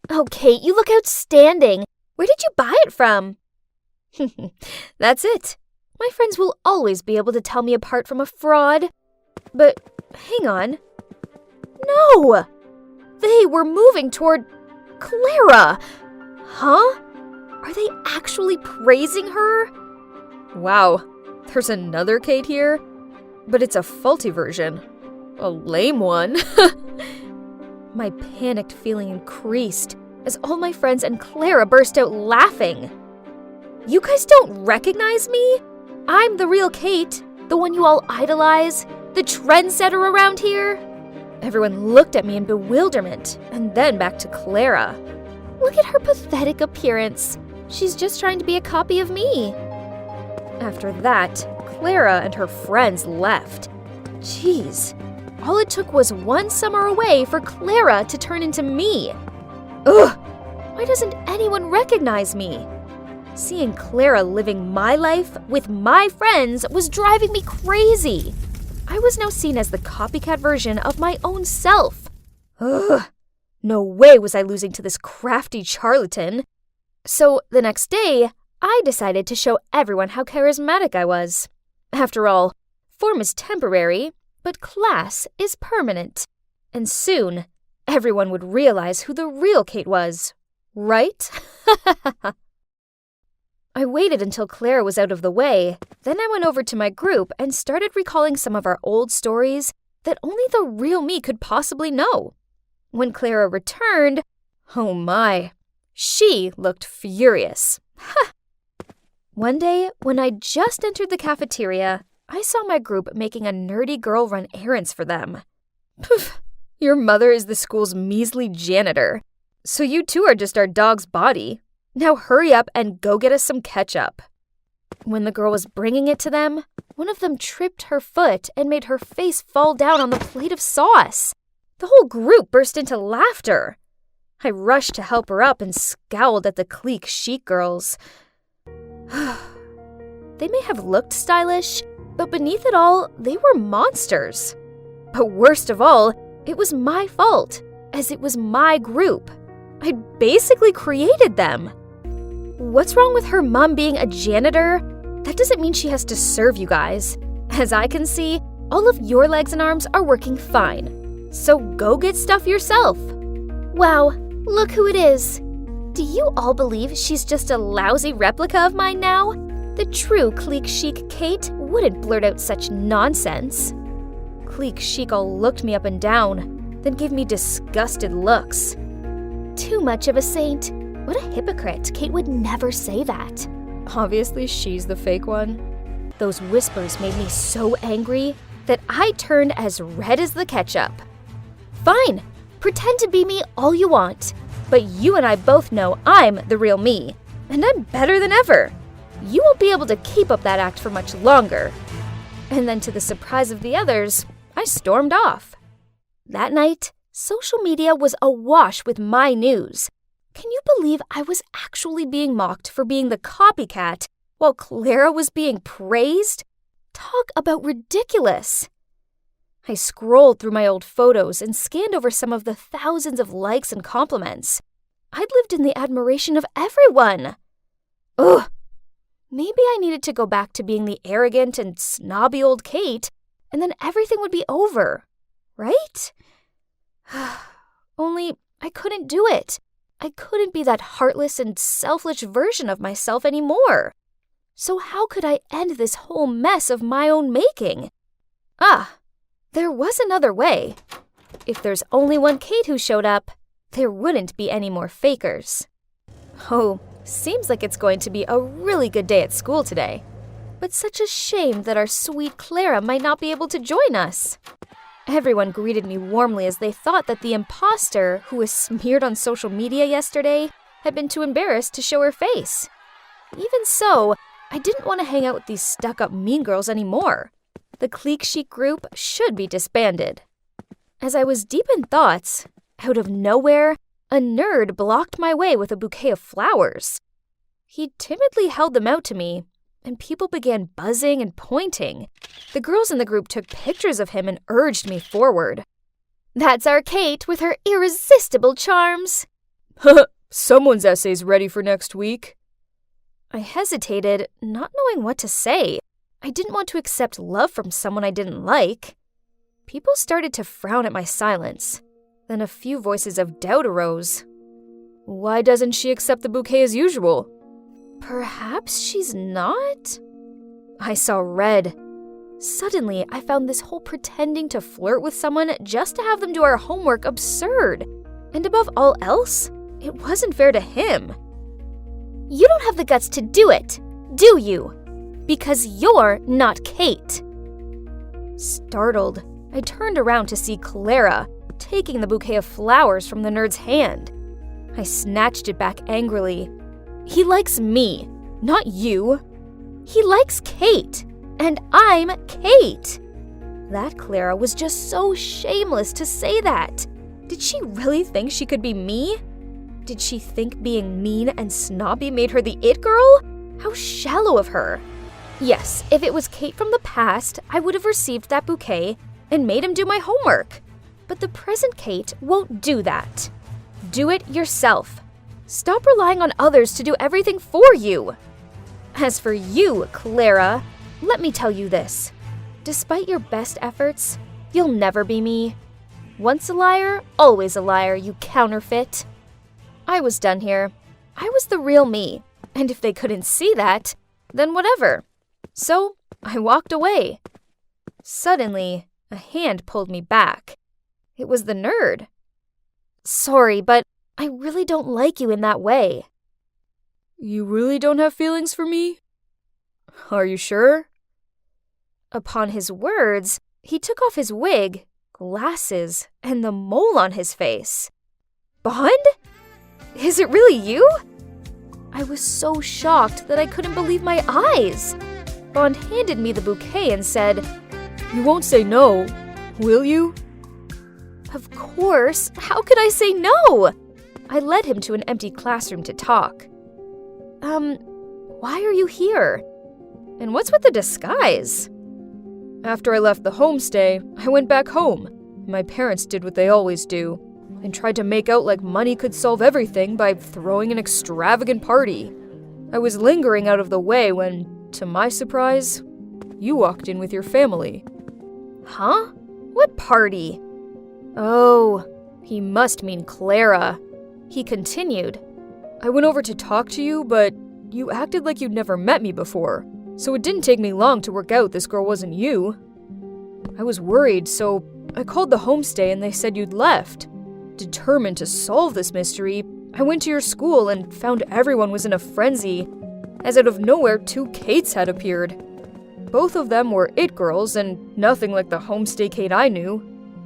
Oh, Kate, you look outstanding. Where did you buy it from? That's it. My friends will always be able to tell me apart from a fraud. But hang on. No! They were moving toward Clara. Huh? Are they actually praising her? Wow, there's another Kate here, but it's a faulty version. A lame one. My panicked feeling increased as all my friends and Clara burst out laughing. You guys don't recognize me? I'm the real Kate, the one you all idolize, the trendsetter around here. Everyone looked at me in bewilderment, and then back to Clara. Look at her pathetic appearance. She's just trying to be a copy of me. After that, Clara and her friends left. Jeez, all it took was one summer away for Clara to turn into me. Ugh, why doesn't anyone recognize me? Seeing Clara living my life with my friends was driving me crazy. I was now seen as the copycat version of my own self. Ugh, no way was I losing to this crafty charlatan. So the next day, I decided to show everyone how charismatic I was. After all, form is temporary, but class is permanent. And soon, everyone would realize who the real Kate was, right? I waited until Clara was out of the way, then I went over to my group and started recalling some of our old stories that only the real me could possibly know. When Clara returned, oh my, she looked furious. One day, when I just entered the cafeteria, I saw my group making a nerdy girl run errands for them. Poof, your mother is the school's measly janitor, so you two are just our dog's body. Now hurry up and go get us some ketchup. When the girl was bringing it to them, one of them tripped her foot and made her face fall down on the plate of sauce. The whole group burst into laughter. I rushed to help her up and scowled at the clique chic girls. They may have looked stylish, but beneath it all, they were monsters. But worst of all, it was my fault, as it was my group. I'd basically created them. What's wrong with her mom being a janitor? That doesn't mean she has to serve you guys. As I can see, all of your legs and arms are working fine. So go get stuff yourself. Wow, look who it is. Do you all believe she's just a lousy replica of mine now? The true clique chic Kate wouldn't blurt out such nonsense. Clique chic all looked me up and down, then gave me disgusted looks. Too much of a saint. What a hypocrite. Kate would never say that. Obviously, she's the fake one. Those whispers made me so angry. that I turned as red as the ketchup. Fine, pretend to be me all you want, but you and I both know I'm the real me, and I'm better than ever. You won't be able to keep up that act for much longer. And then to the surprise of the others, I stormed off. That night, social media was awash with my news. Can you believe I was actually being mocked for being the copycat while Clara was being praised? Talk about ridiculous. I scrolled through my old photos and scanned over some of the thousands of likes and compliments. I'd lived in the admiration of everyone. Ugh. Maybe I needed to go back to being the arrogant and snobby old Kate, and then everything would be over, right? Only I couldn't do it. I couldn't be that heartless and selfish version of myself anymore. So how could I end this whole mess of my own making? There was another way. If there's only one Kate who showed up, there wouldn't be any more fakers. Oh, seems like it's going to be a really good day at school today. But such a shame that our sweet Clara might not be able to join us. Everyone greeted me warmly as they thought that the imposter who was smeared on social media yesterday had been too embarrassed to show her face. Even so, I didn't want to hang out with these stuck-up mean girls anymore. The clique chic group should be disbanded. As I was deep in thoughts, out of nowhere, a nerd blocked my way with a bouquet of flowers. He timidly held them out to me, and people began buzzing and pointing. The girls in the group took pictures of him and urged me forward. That's our Kate with her irresistible charms. Someone's essay's ready for next week. I hesitated, not knowing what to say. I didn't want to accept love from someone I didn't like. People started to frown at my silence. Then a few voices of doubt arose. Why doesn't she accept the bouquet as usual? Perhaps she's not? I saw red. Suddenly, I found this whole pretending to flirt with someone just to have them do our homework absurd. And above all else, it wasn't fair to him. You don't have the guts to do it, do you? Because you're not Kate. Startled, I turned around to see Clara taking the bouquet of flowers from the nerd's hand. I snatched it back angrily. He likes me, not you. He likes Kate, and I'm Kate. That Clara was just so shameless to say that. Did she really think she could be me? Did she think being mean and snobby made her the it girl? How shallow of her. Yes, if it was Kate from the past, I would have received that bouquet and made him do my homework. But the present Kate won't do that. Do it yourself. Stop relying on others to do everything for you. As for you, Clara, let me tell you this. Despite your best efforts, you'll never be me. Once a liar, always a liar, you counterfeit. I was done here. I was the real me, and if they couldn't see that, then whatever. So I walked away. Suddenly, a hand pulled me back. It was the nerd. Sorry, but I really don't like you in that way. You really don't have feelings for me? Are you sure? Upon his words, he took off his wig, glasses, and the mole on his face. Bond? Is it really you? I was so shocked that I couldn't believe my eyes. Bond handed me the bouquet and said, You won't say no, will you? Of course. How could I say no? I led him to an empty classroom to talk. Why are you here? And what's with the disguise? After I left the homestay, I went back home. My parents did what they always do, and tried to make out like money could solve everything by throwing an extravagant party. I was lingering out of the way when, to my surprise, you walked in with your family. Huh? What party? Oh, he must mean Clara. He continued. I went over to talk to you, but you acted like you'd never met me before, so it didn't take me long to work out this girl wasn't you. I was worried, so I called the homestay and they said you'd left. Determined to solve this mystery, I went to your school and found everyone was in a frenzy, as out of nowhere 2 Kates had appeared. Both of them were it girls and nothing like the homestay Kate I knew.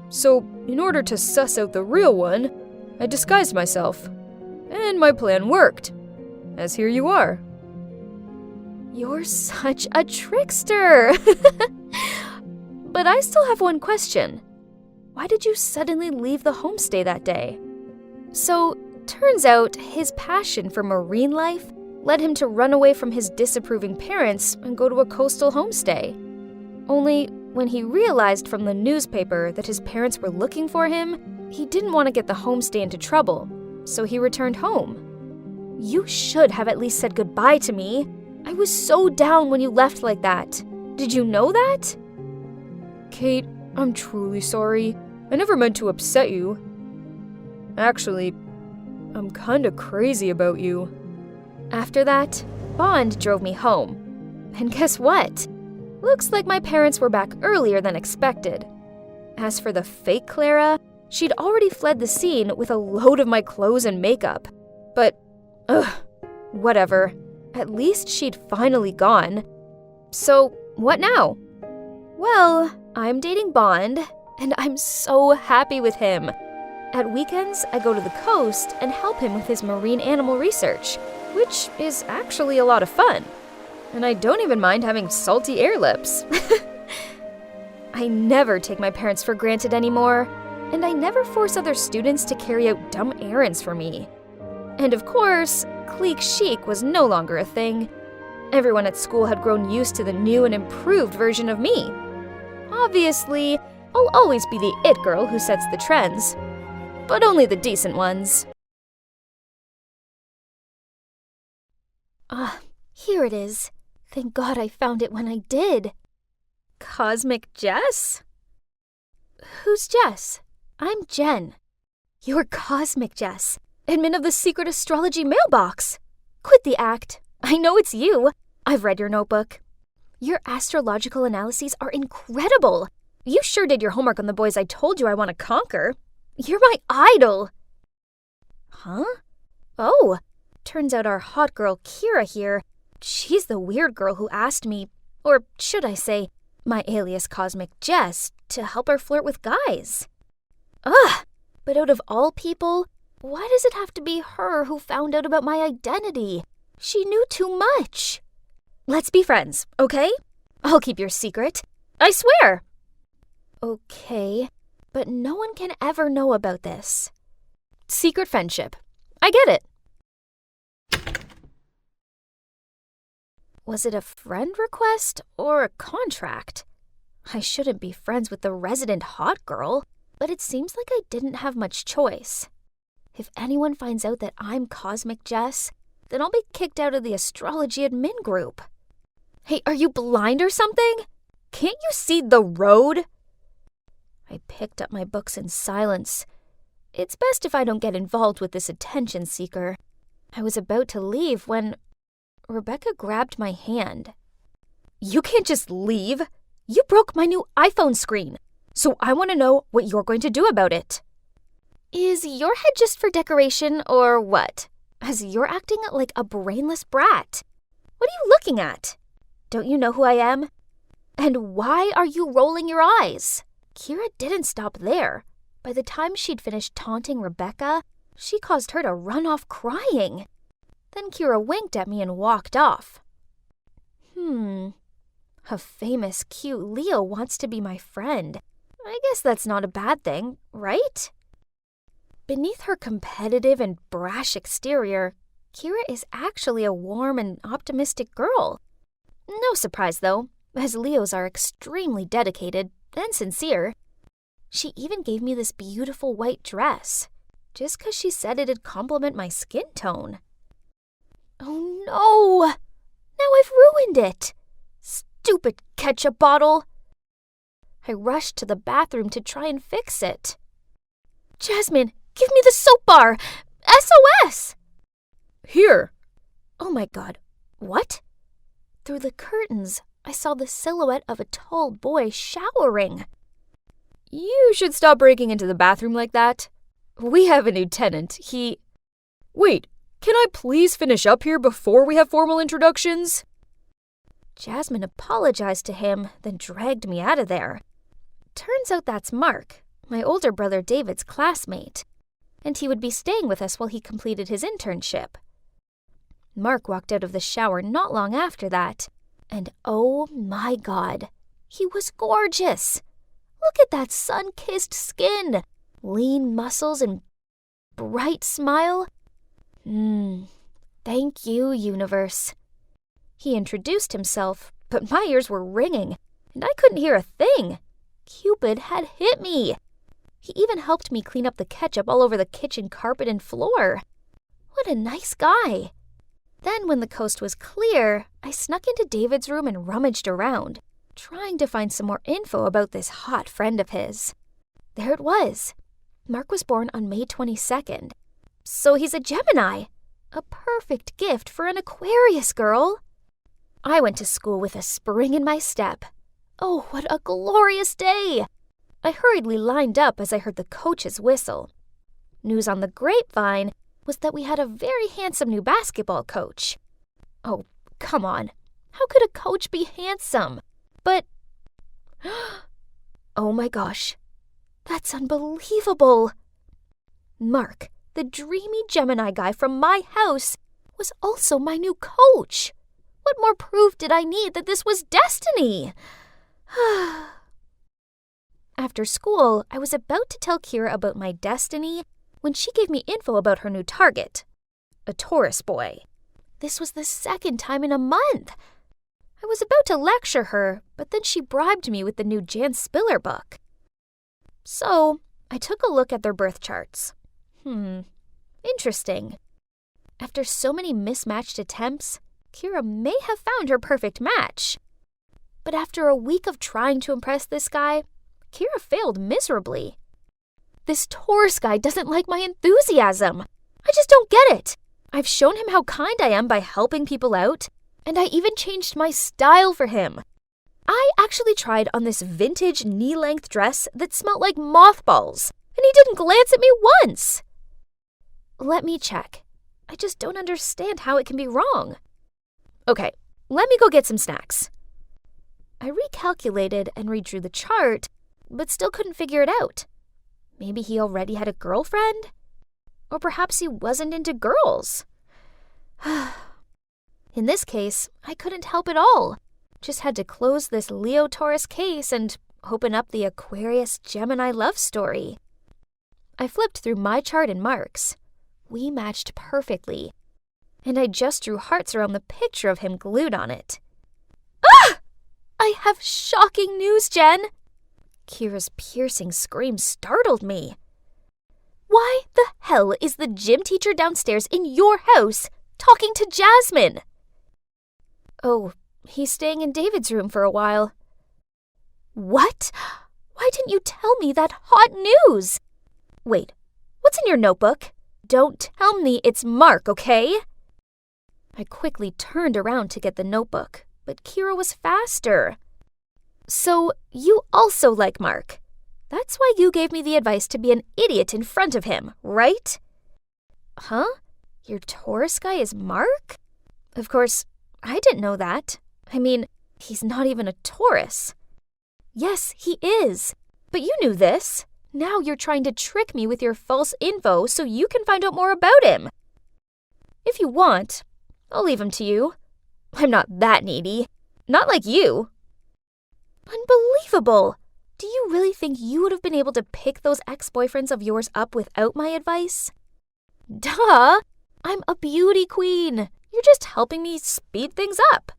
So, in order to suss out the real one, I disguised myself. And my plan worked. As here you are. You're such a trickster! But I still have one question. Why did you suddenly leave the homestay that day? So, turns out his passion for marine life led him to run away from his disapproving parents and go to a coastal homestay. Only, when he realized from the newspaper that his parents were looking for him, he didn't want to get the homestay into trouble, so he returned home. You should have at least said goodbye to me. I was so down when you left like that. Did you know that? Kate, I'm truly sorry. I never meant to upset you. Actually, I'm kinda crazy about you. After that, Bond drove me home. And guess what? Looks like my parents were back earlier than expected. As for the fake Clara, she'd already fled the scene with a load of my clothes and makeup. But, whatever. At least she'd finally gone. So, what now? Well, I'm dating Bond, and I'm so happy with him. At weekends, I go to the coast and help him with his marine animal research, which is actually a lot of fun. And I don't even mind having salty air lips. I never take my parents for granted anymore, and I never force other students to carry out dumb errands for me. And of course, clique chic was no longer a thing. Everyone at school had grown used to the new and improved version of me. Obviously, I'll always be the it girl who sets the trends, but only the decent ones. Here it is. Thank God I found it when I did. Cosmic Jess? Who's Jess? I'm Jen. You're Cosmic Jess, admin of the secret astrology mailbox. Quit the act. I know it's you. I've read your notebook. Your astrological analyses are incredible. You sure did your homework on the boys I told you I want to conquer. You're my idol. Huh? Oh, turns out our hot girl Kira here, she's the weird girl who asked me, or should I say, my alias Cosmic Jess, to help her flirt with guys. Ugh, but out of all people, why does it have to be her who found out about my identity? She knew too much. Let's be friends, okay? I'll keep your secret. I swear. Okay, but no one can ever know about this. Secret friendship. I get it. Was it a friend request or a contract? I shouldn't be friends with the resident hot girl, but it seems like I didn't have much choice. If anyone finds out that I'm Cosmic Jess, then I'll be kicked out of the astrology admin group. Hey, are you blind or something? Can't you see the road? I picked up my books in silence. It's best if I don't get involved with this attention seeker. I was about to leave when Rebecca grabbed my hand. You can't just leave. You broke my new iPhone screen, so I want to know what you're going to do about it. Is your head just for decoration or what? As you're acting like a brainless brat. What are you looking at? Don't you know who I am? And why are you rolling your eyes? Kira didn't stop there. By the time she'd finished taunting Rebecca, she caused her to run off crying. Then Kira winked at me and walked off. A famous, cute Leo wants to be my friend. I guess that's not a bad thing, right? Beneath her competitive and brash exterior, Kira is actually a warm and optimistic girl. No surprise, though, as Leos are extremely dedicated and sincere. She even gave me this beautiful white dress, just 'cause she said it'd complement my skin tone. Oh no! Now I've ruined it! Stupid ketchup bottle! I rushed to the bathroom to try and fix it. Jasmine, give me the soap bar! SOS! Here! Oh my God, what? Through the curtains, I saw the silhouette of a tall boy showering. You should stop breaking into the bathroom like that. We have a new tenant. Wait, can I please finish up here before we have formal introductions? Jasmine apologized to him, then dragged me out of there. Turns out that's Mark, my older brother David's classmate, and he would be staying with us while he completed his internship. Mark walked out of the shower not long after that, and oh my God, he was gorgeous. Look at that sun-kissed skin, lean muscles, and bright smile. Thank you, universe. He introduced himself, but my ears were ringing, and I couldn't hear a thing. Cupid had hit me. He even helped me clean up the ketchup all over the kitchen carpet and floor. What a nice guy. Then when the coast was clear, I snuck into David's room and rummaged around, trying to find some more info about this hot friend of his. There it was. Mark was born on May 22nd. So he's a Gemini. A perfect gift for an Aquarius girl. I went to school with a spring in my step. Oh, what a glorious day! I hurriedly lined up as I heard the coach's whistle. News on the grapevine was that we had a very handsome new basketball coach. Oh, come on. How could a coach be handsome? But... oh my gosh. That's unbelievable. Mark, the dreamy Gemini guy from my house, was also my new coach. What more proof did I need that this was destiny? After school, I was about to tell Kira about my destiny when she gave me info about her new target, a Taurus boy. This was the second time in a month. I was about to lecture her, but then she bribed me with the new Jan Spiller book. So, I took a look at their birth charts. Interesting. After so many mismatched attempts, Kira may have found her perfect match. But after a week of trying to impress this guy, Kira failed miserably. This Taurus guy doesn't like my enthusiasm. I just don't get it. I've shown him how kind I am by helping people out, and I even changed my style for him. I actually tried on this vintage knee-length dress that smelled like mothballs, and he didn't glance at me once. Let me check. I just don't understand how it can be wrong. Okay, let me go get some snacks. I recalculated and redrew the chart, but still couldn't figure it out. Maybe he already had a girlfriend? Or perhaps he wasn't into girls. In this case, I couldn't help at all. Just had to close this Leo-Taurus case and open up the Aquarius-Gemini love story. I flipped through my chart and Mark's. We matched perfectly. And I just drew hearts around the picture of him glued on it. Ah! I have shocking news, Jen! Kira's piercing scream startled me. Why the hell is the gym teacher downstairs in your house talking to Jasmine? Oh, he's staying in David's room for a while. What? Why didn't you tell me that hot news? Wait, what's in your notebook? Don't tell me it's Mark, okay? I quickly turned around to get the notebook, but Kira was faster. So, you also like Mark. That's why you gave me the advice to be an idiot in front of him, right? Huh? Your Taurus guy is Mark? Of course, I didn't know that. I mean, he's not even a Taurus. Yes, he is. But you knew this. Now you're trying to trick me with your false info so you can find out more about him. If you want, I'll leave him to you. I'm not that needy. Not like you. Unbelievable! Do you really think you would have been able to pick those ex-boyfriends of yours up without my advice? Duh! I'm a beauty queen. You're just helping me speed things up.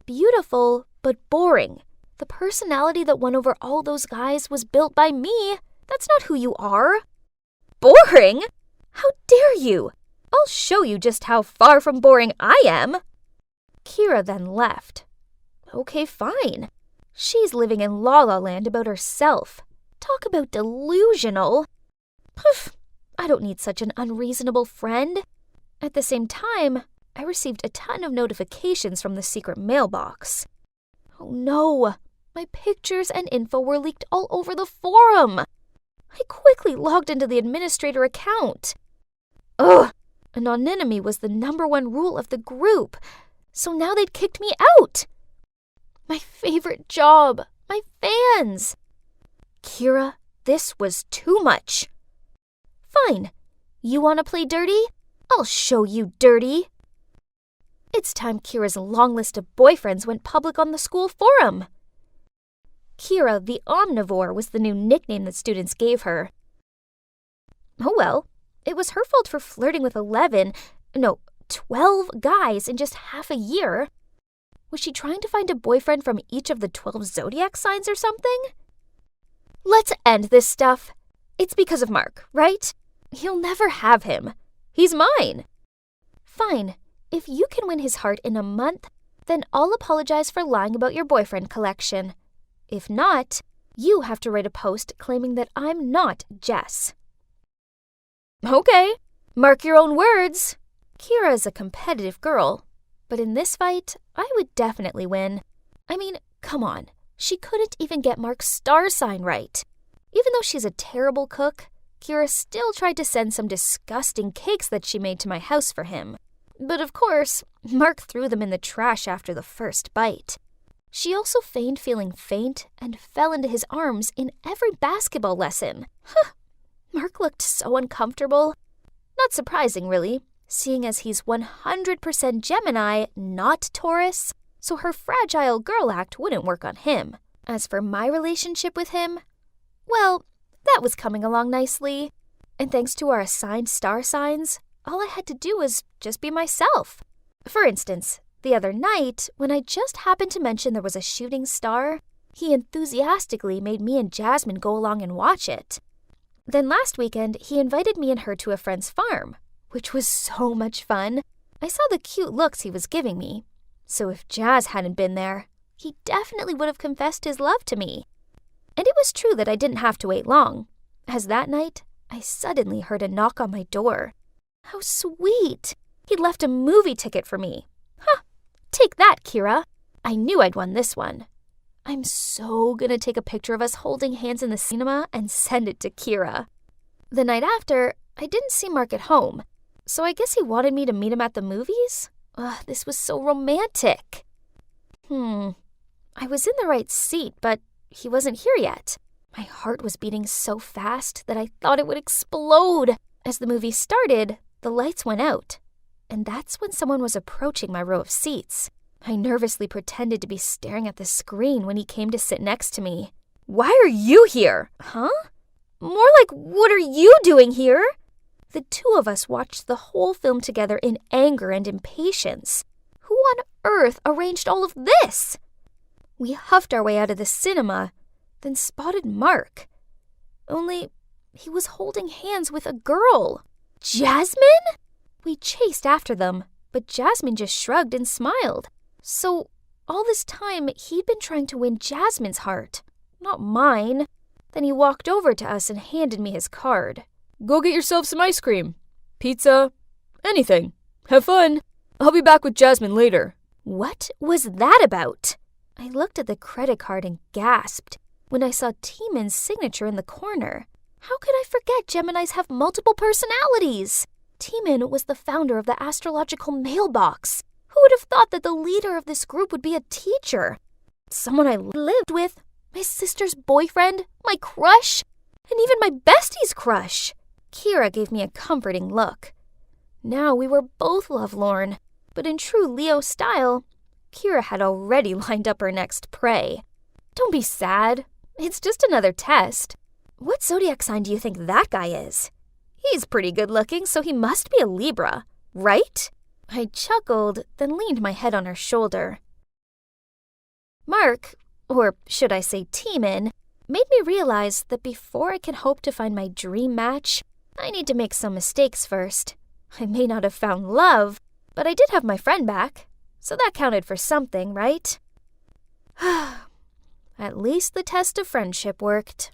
Beautiful, but boring. The personality that won over all those guys was built by me. That's not who you are. Boring? How dare you? I'll show you just how far from boring I am. Kira then left. Okay, fine. She's living in La La Land about herself. Talk about delusional. Poof, I don't need such an unreasonable friend. At the same time, I received a ton of notifications from the secret mailbox. Oh no, my pictures and info were leaked all over the forum. I quickly logged into the administrator account. Ugh, anonymity was the #1 rule of the group, so now they'd kicked me out. My favorite job. My fans. Kira, this was too much. Fine. You want to play dirty? I'll show you dirty. It's time Kira's long list of boyfriends went public on the school forum. Kira the Omnivore was the new nickname that students gave her. Oh well, it was her fault for flirting with 12 guys in just half a year. Was she trying to find a boyfriend from each of the 12 zodiac signs or something? Let's end this stuff. It's because of Mark, right? You'll never have him. He's mine. Fine. If you can win his heart in a month, then I'll apologize for lying about your boyfriend collection. If not, you have to write a post claiming that I'm not Jess. Okay, mark your own words. Kira is a competitive girl, but in this fight, I would definitely win. I mean, come on, she couldn't even get Mark's star sign right. Even though she's a terrible cook, Kira still tried to send some disgusting cakes that she made to my house for him. But of course, Mark threw them in the trash after the first bite. She also feigned feeling faint and fell into his arms in every basketball lesson. Mark looked so uncomfortable. Not surprising, really, seeing as he's 100% Gemini, not Taurus, so her fragile girl act wouldn't work on him. As for my relationship with him, well, that was coming along nicely. And thanks to our assigned star signs, all I had to do was just be myself. For instance, the other night, when I just happened to mention there was a shooting star, he enthusiastically made me and Jasmine go along and watch it. Then last weekend, he invited me and her to a friend's farm, which was so much fun. I saw the cute looks he was giving me. So if Jazz hadn't been there, he definitely would have confessed his love to me. And it was true that I didn't have to wait long, as that night, I suddenly heard a knock on my door. How sweet! He'd left a movie ticket for me. Take that, Kira. I knew I'd won this one. I'm so gonna take a picture of us holding hands in the cinema and send it to Kira. The night after, I didn't see Mark at home, so I guess he wanted me to meet him at the movies? This was so romantic. I was in the right seat, but he wasn't here yet. My heart was beating so fast that I thought it would explode. As the movie started, the lights went out, and that's when someone was approaching my row of seats. I nervously pretended to be staring at the screen when he came to sit next to me. Why are you here? Huh? More like, what are you doing here? The two of us watched the whole film together in anger and impatience. Who on earth arranged all of this? We huffed our way out of the cinema, then spotted Mark. Only he was holding hands with a girl. Jasmine? We chased after them, but Jasmine just shrugged and smiled. So all this time, he'd been trying to win Jasmine's heart, not mine. Then he walked over to us and handed me his card. Go get yourself some ice cream, pizza, anything. Have fun. I'll be back with Jasmine later. What was that about? I looked at the credit card and gasped when I saw Timon's signature in the corner. How could I forget Geminis have multiple personalities? Timon was the founder of the astrological mailbox. Who would have thought that the leader of this group would be a teacher? Someone I lived with, my sister's boyfriend, my crush, and even my bestie's crush. Kira gave me a comforting look. Now we were both lovelorn, but in true Leo style, Kira had already lined up her next prey. Don't be sad. It's just another test. What zodiac sign do you think that guy is? He's pretty good looking, so he must be a Libra, right? I chuckled, then leaned my head on her shoulder. Mark, or should I say Timon, made me realize that before I can hope to find my dream match, I need to make some mistakes first. I may not have found love, but I did have my friend back, so that counted for something, right? At least the test of friendship worked.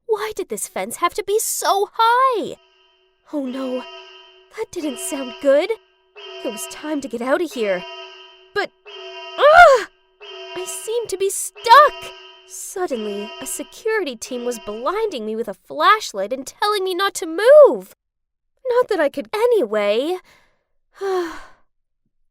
Why did this fence have to be so high? Oh no, that didn't sound good. It was time to get out of here. But, I seemed to be stuck. Suddenly, a security team was blinding me with a flashlight and telling me not to move. Not that I could anyway.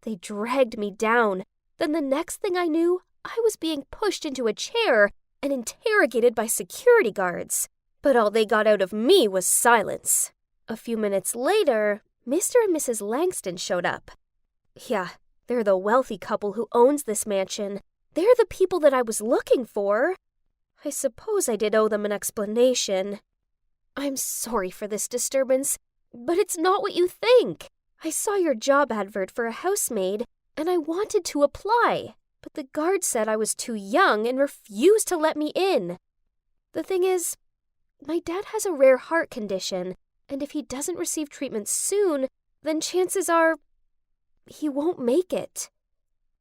They dragged me down. Then the next thing I knew, I was being pushed into a chair and interrogated by security guards. But all they got out of me was silence. A few minutes later, Mr. and Mrs. Langston showed up. Yeah, they're the wealthy couple who owns this mansion. They're the people that I was looking for. I suppose I did owe them an explanation. I'm sorry for this disturbance, but it's not what you think. I saw your job advert for a housemaid, and I wanted to apply, but the guard said I was too young and refused to let me in. The thing is, my dad has a rare heart condition, and if he doesn't receive treatment soon, then chances are he won't make it.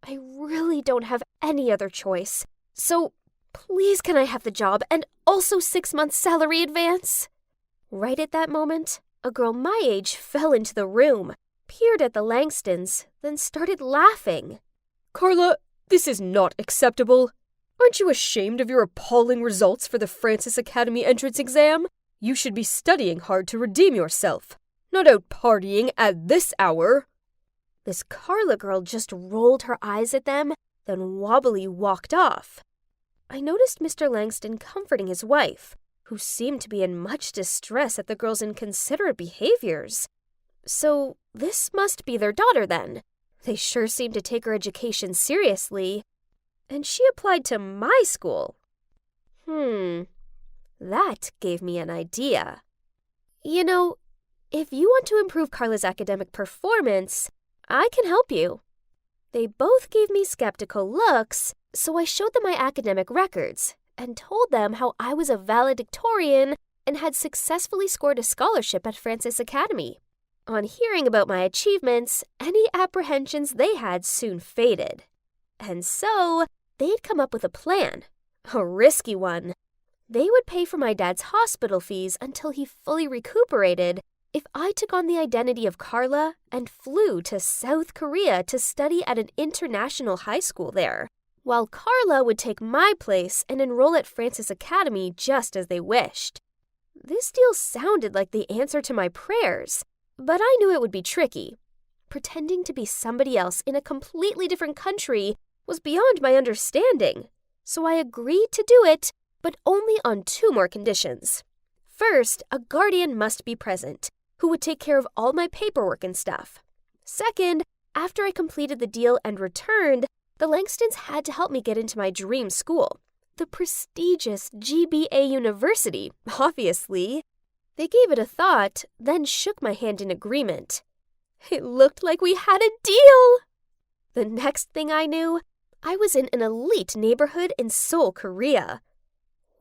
I really don't have any other choice, so please can I have the job and also 6 months' salary advance? Right at that moment, a girl my age fell into the room, peered at the Langstons, then started laughing. Carla, this is not acceptable. Aren't you ashamed of your appalling results for the Francis Academy entrance exam? You should be studying hard to redeem yourself, not out partying at this hour. This Carla girl just rolled her eyes at them, then wobbly walked off. I noticed Mr. Langston comforting his wife, who seemed to be in much distress at the girl's inconsiderate behaviors. So this must be their daughter then. They sure seem to take her education seriously. And she applied to my school. That gave me an idea. You know, if you want to improve Carla's academic performance, I can help you. They both gave me skeptical looks, so I showed them my academic records and told them how I was a valedictorian and had successfully scored a scholarship at Francis Academy. On hearing about my achievements, any apprehensions they had soon faded. And so, they'd come up with a plan, a risky one. They would pay for my dad's hospital fees until he fully recuperated if I took on the identity of Carla and flew to South Korea to study at an international high school there, while Carla would take my place and enroll at Francis Academy just as they wished. This deal sounded like the answer to my prayers, but I knew it would be tricky. Pretending to be somebody else in a completely different country was beyond my understanding, so I agreed to do it, but only on 2 more conditions. First, a guardian must be present, who would take care of all my paperwork and stuff. Second, after I completed the deal and returned, the Langstons had to help me get into my dream school, the prestigious GBA University, obviously. They gave it a thought, then shook my hand in agreement. It looked like we had a deal! The next thing I knew, I was in an elite neighborhood in Seoul, Korea.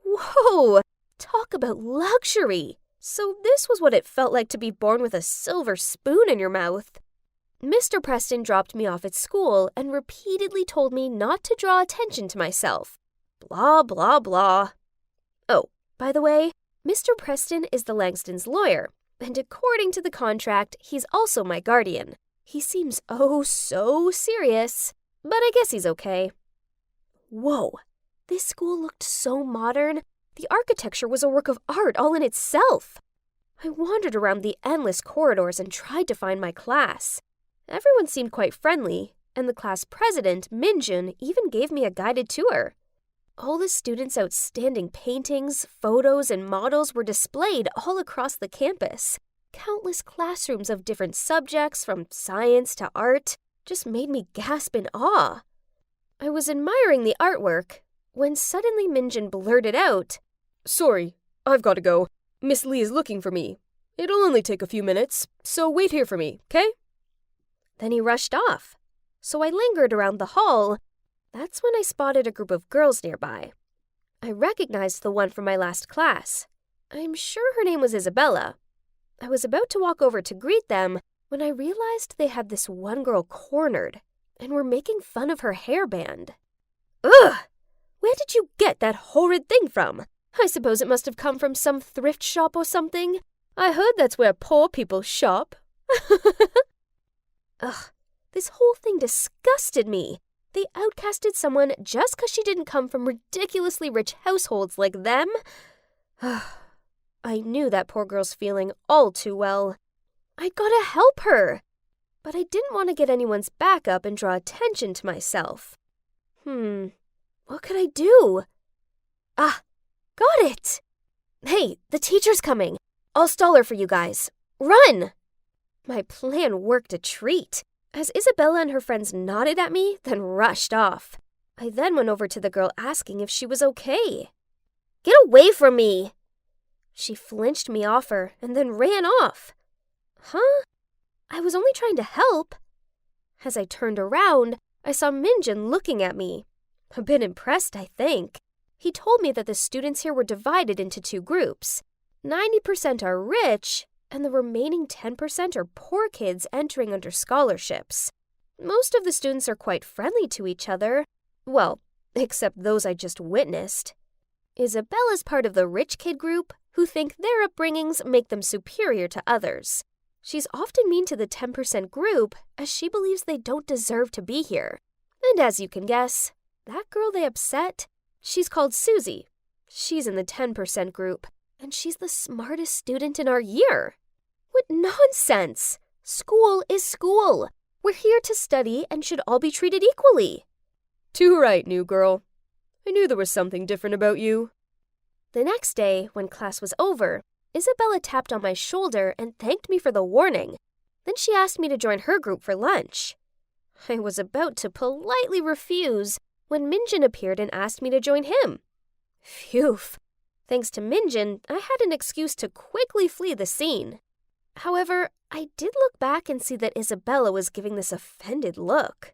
Whoa! Talk about luxury! So this was what it felt like to be born with a silver spoon in your mouth. Mr. Preston dropped me off at school and repeatedly told me not to draw attention to myself. Blah, blah, blah. Oh, by the way, Mr. Preston is the Langstons' lawyer, and according to the contract, he's also my guardian. He seems oh so serious, but I guess he's okay. Whoa, this school looked so modern. The architecture was a work of art all in itself. I wandered around the endless corridors and tried to find my class. Everyone seemed quite friendly, and the class president, Minjun, even gave me a guided tour. All the students' outstanding paintings, photos, and models were displayed all across the campus. Countless classrooms of different subjects, from science to art, just made me gasp in awe. I was admiring the artwork when suddenly Minjun blurted out, Sorry, I've got to go. Miss Lee is looking for me. It'll only take a few minutes, so wait here for me, 'kay? Then he rushed off. So I lingered around the hall. That's when I spotted a group of girls nearby. I recognized the one from my last class. I'm sure her name was Isabella. I was about to walk over to greet them when I realized they had this one girl cornered and were making fun of her hairband. Ugh! Where did you get that horrid thing from? I suppose it must have come from some thrift shop or something. I heard that's where poor people shop. Ugh, this whole thing disgusted me. They outcasted someone just 'cause she didn't come from ridiculously rich households like them. I knew that poor girl's feeling all too well. I gotta help her. But I didn't want to get anyone's back up and draw attention to myself. What could I do? Ah, got it! Hey, the teacher's coming. I'll stall her for you guys. Run! My plan worked a treat, as Isabella and her friends nodded at me, then rushed off. I then went over to the girl asking if she was okay. Get away from me! She flinched me off her and then ran off. Huh? I was only trying to help. As I turned around, I saw Minjin looking at me. A bit impressed, I think. He told me that the students here were divided into 2 groups. 90% are rich, and the remaining 10% are poor kids entering under scholarships. Most of the students are quite friendly to each other. Well, except those I just witnessed. Isabella's part of the rich kid group who think their upbringings make them superior to others. She's often mean to the 10% group as she believes they don't deserve to be here. And as you can guess, that girl they upset, she's called Susie. She's in the 10% group, and she's the smartest student in our year. What nonsense! School is school. We're here to study and should all be treated equally. Too right, new girl. I knew there was something different about you. The next day, when class was over, Isabella tapped on my shoulder and thanked me for the warning. Then she asked me to join her group for lunch. I was about to politely refuse when Minjin appeared and asked me to join him. Phew. Thanks to Minjin, I had an excuse to quickly flee the scene. However, I did look back and see that Isabella was giving this offended look.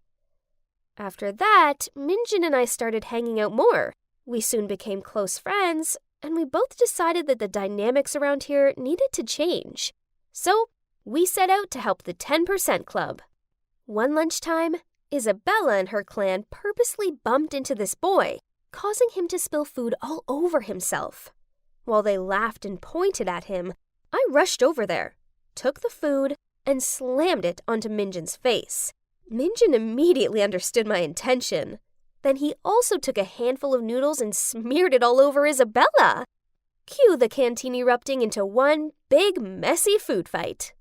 After that, Minjin and I started hanging out more. We soon became close friends, and we both decided that the dynamics around here needed to change. So, we set out to help the 10% Club. One lunchtime, Isabella and her clan purposely bumped into this boy, causing him to spill food all over himself. While they laughed and pointed at him, I rushed over there, took the food, and slammed it onto Minjin's face. Minjin immediately understood my intention. Then he also took a handful of noodles and smeared it all over Isabella. Cue the canteen erupting into one big, messy food fight.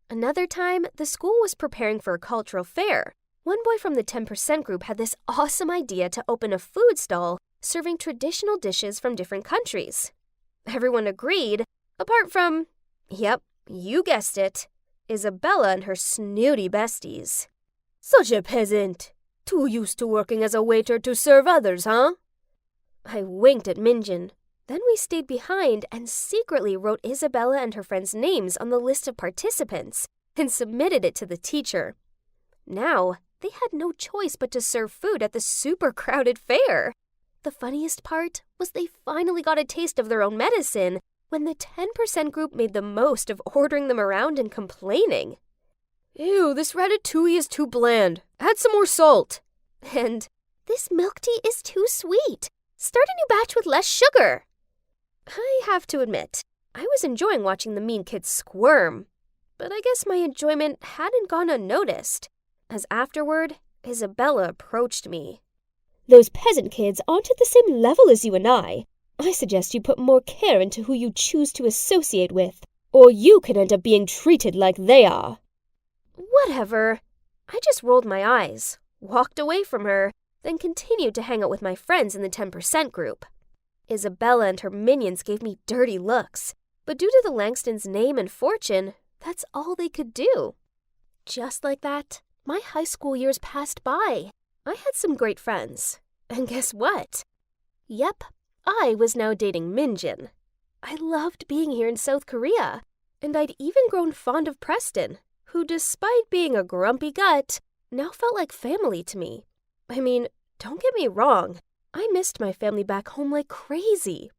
Another time, the school was preparing for a cultural fair. One boy from the 10% group had this awesome idea to open a food stall serving traditional dishes from different countries. Everyone agreed, apart from, yep, you guessed it, Isabella and her snooty besties. Such a peasant! Too used to working as a waiter to serve others, huh? I winked at Minjin. Then we stayed behind and secretly wrote Isabella and her friends' names on the list of participants and submitted it to the teacher. Now, they had no choice but to serve food at the super crowded fair. The funniest part was they finally got a taste of their own medicine when the 10% group made the most of ordering them around and complaining. Ew, this ratatouille is too bland. Add some more salt. And this milk tea is too sweet. Start a new batch with less sugar. I have to admit, I was enjoying watching the mean kids squirm. But I guess my enjoyment hadn't gone unnoticed, as afterward, Isabella approached me. Those peasant kids aren't at the same level as you and I. I suggest you put more care into who you choose to associate with, or you could end up being treated like they are. Whatever. I just rolled my eyes, walked away from her, then continued to hang out with my friends in the 10% group. Isabella and her minions gave me dirty looks, but due to the Langstons' name and fortune, that's all they could do. Just like that, my high school years passed by. I had some great friends. And guess what? Yep, I was now dating Minjin. I loved being here in South Korea, and I'd even grown fond of Preston, who, despite being a grumpy gut, now felt like family to me. I mean, don't get me wrong, I missed my family back home like crazy.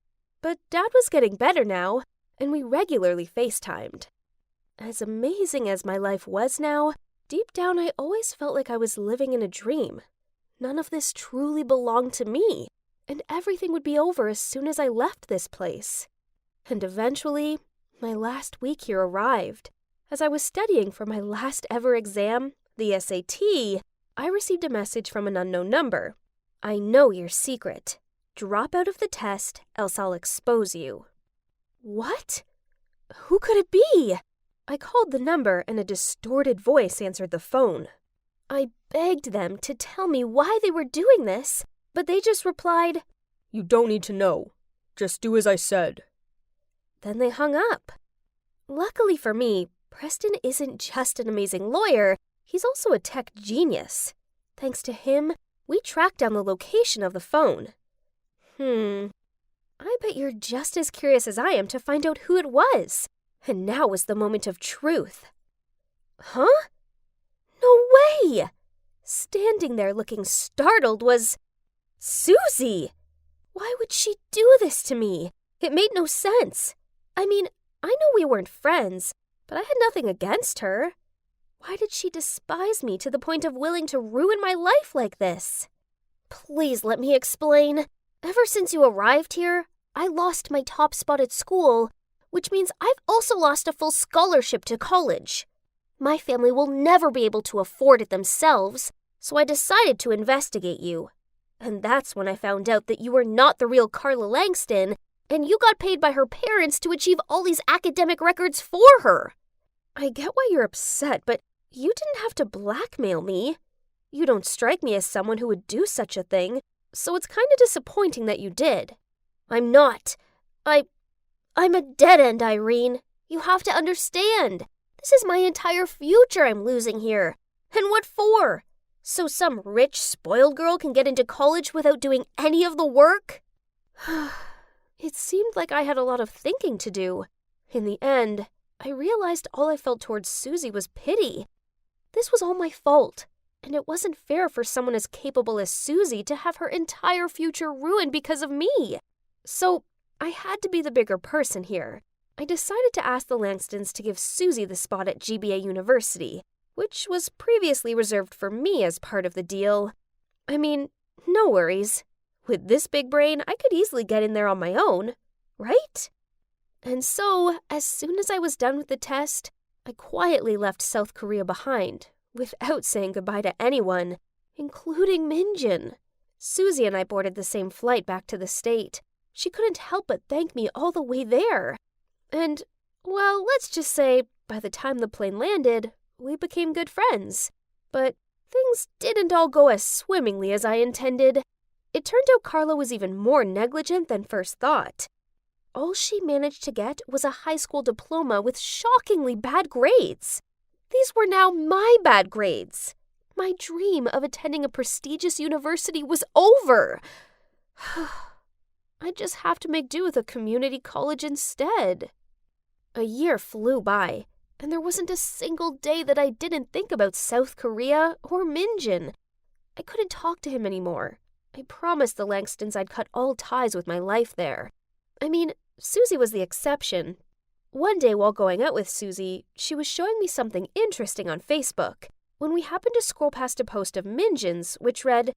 But Dad was getting better now, and we regularly FaceTimed. As amazing as my life was now, deep down I always felt like I was living in a dream. None of this truly belonged to me, and everything would be over as soon as I left this place. And eventually, my last week here arrived. As I was studying for my last ever exam, the SAT, I received a message from an unknown number. I know your secret. Drop out of the test, else I'll expose you. What? Who could it be? I called the number and a distorted voice answered the phone. I begged them to tell me why they were doing this, but they just replied, "You don't need to know. Just do as I said." Then they hung up. Luckily for me, Preston isn't just an amazing lawyer, he's also a tech genius. Thanks to him, we tracked down the location of the phone. I bet you're just as curious as I am to find out who it was. And now was the moment of truth. Huh? No way! Standing there looking startled was Susie! Why would she do this to me? It made no sense. I mean, I know we weren't friends, but I had nothing against her. Why did she despise me to the point of willing to ruin my life like this? Please let me explain. Ever since you arrived here, I lost my top spot at school, which means I've also lost a full scholarship to college. My family will never be able to afford it themselves, so I decided to investigate you. And that's when I found out that you were not the real Carla Langston, and you got paid by her parents to achieve all these academic records for her. I get why you're upset, but you didn't have to blackmail me. You don't strike me as someone who would do such a thing, so it's kind of disappointing that you did. I'm not. I'm a dead end, Irene. You have to understand. This is my entire future I'm losing here. And what for? So some rich, spoiled girl can get into college without doing any of the work? It seemed like I had a lot of thinking to do. In the end, I realized all I felt towards Susie was pity. This was all my fault, and it wasn't fair for someone as capable as Susie to have her entire future ruined because of me. So I had to be the bigger person here. I decided to ask the Langstons to give Susie the spot at GBA University, which was previously reserved for me as part of the deal. I mean, no worries. With this big brain, I could easily get in there on my own, right? And so, as soon as I was done with the test, I quietly left South Korea behind, without saying goodbye to anyone, including Minjin. Susie and I boarded the same flight back to the state. She couldn't help but thank me all the way there. And, well, let's just say, by the time the plane landed, we became good friends. But things didn't all go as swimmingly as I intended. It turned out Carla was even more negligent than first thought. All she managed to get was a high school diploma with shockingly bad grades. These were now my bad grades. My dream of attending a prestigious university was over. I'd just have to make do with a community college instead. A year flew by, and there wasn't a single day that I didn't think about South Korea or Minjin. I couldn't talk to him anymore. I promised the Langstons I'd cut all ties with my life there. I mean, Susie was the exception. One day while going out with Susie, she was showing me something interesting on Facebook when we happened to scroll past a post of Minjin's, which read,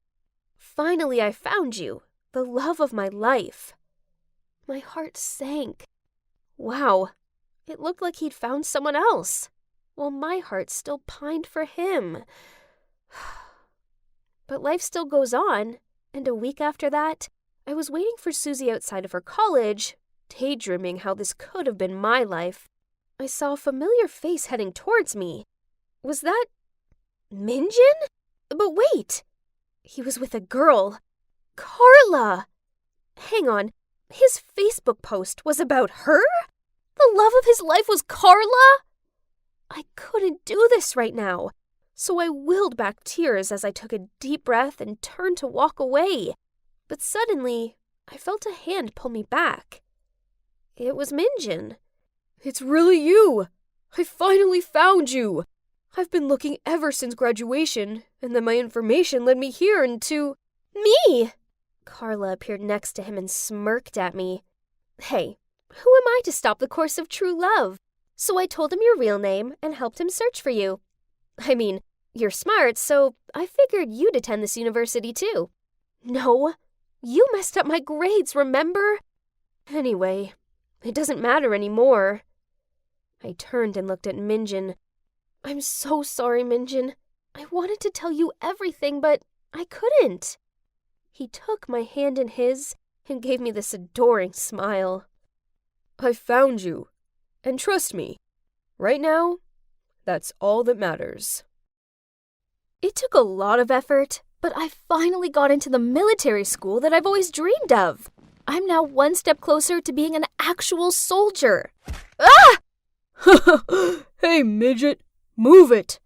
"Finally I found you, the love of my life." My heart sank. Wow, it looked like he'd found someone else, while my heart still pined for him. But life still goes on, and a week after that, I was waiting for Susie outside of her college, daydreaming how this could have been my life. I saw a familiar face heading towards me. Was that Minjin? But wait! He was with a girl. Carla! Hang on, his Facebook post was about her? The love of his life was Carla? I couldn't do this right now, so I willed back tears as I took a deep breath and turned to walk away. But suddenly, I felt a hand pull me back. It was Minjin. "It's really you! I finally found you! I've been looking ever since graduation, and then my information led me here and to—" Me! Carla appeared next to him and smirked at me. Hey, who am I to stop the course of true love? So I told him your real name and helped him search for you. I mean, you're smart, so I figured you'd attend this university too. No, you messed up my grades, remember? Anyway, it doesn't matter anymore. I turned and looked at Minjin. I'm so sorry, Minjin. I wanted to tell you everything, but I couldn't. He took my hand in his and gave me this adoring smile. "I found you. And trust me, Right now, that's all that matters. It took a lot of effort, but I finally got into the military school that I've always dreamed of. I'm now one step closer to being an actual soldier. Ah! Hey, midget, move it!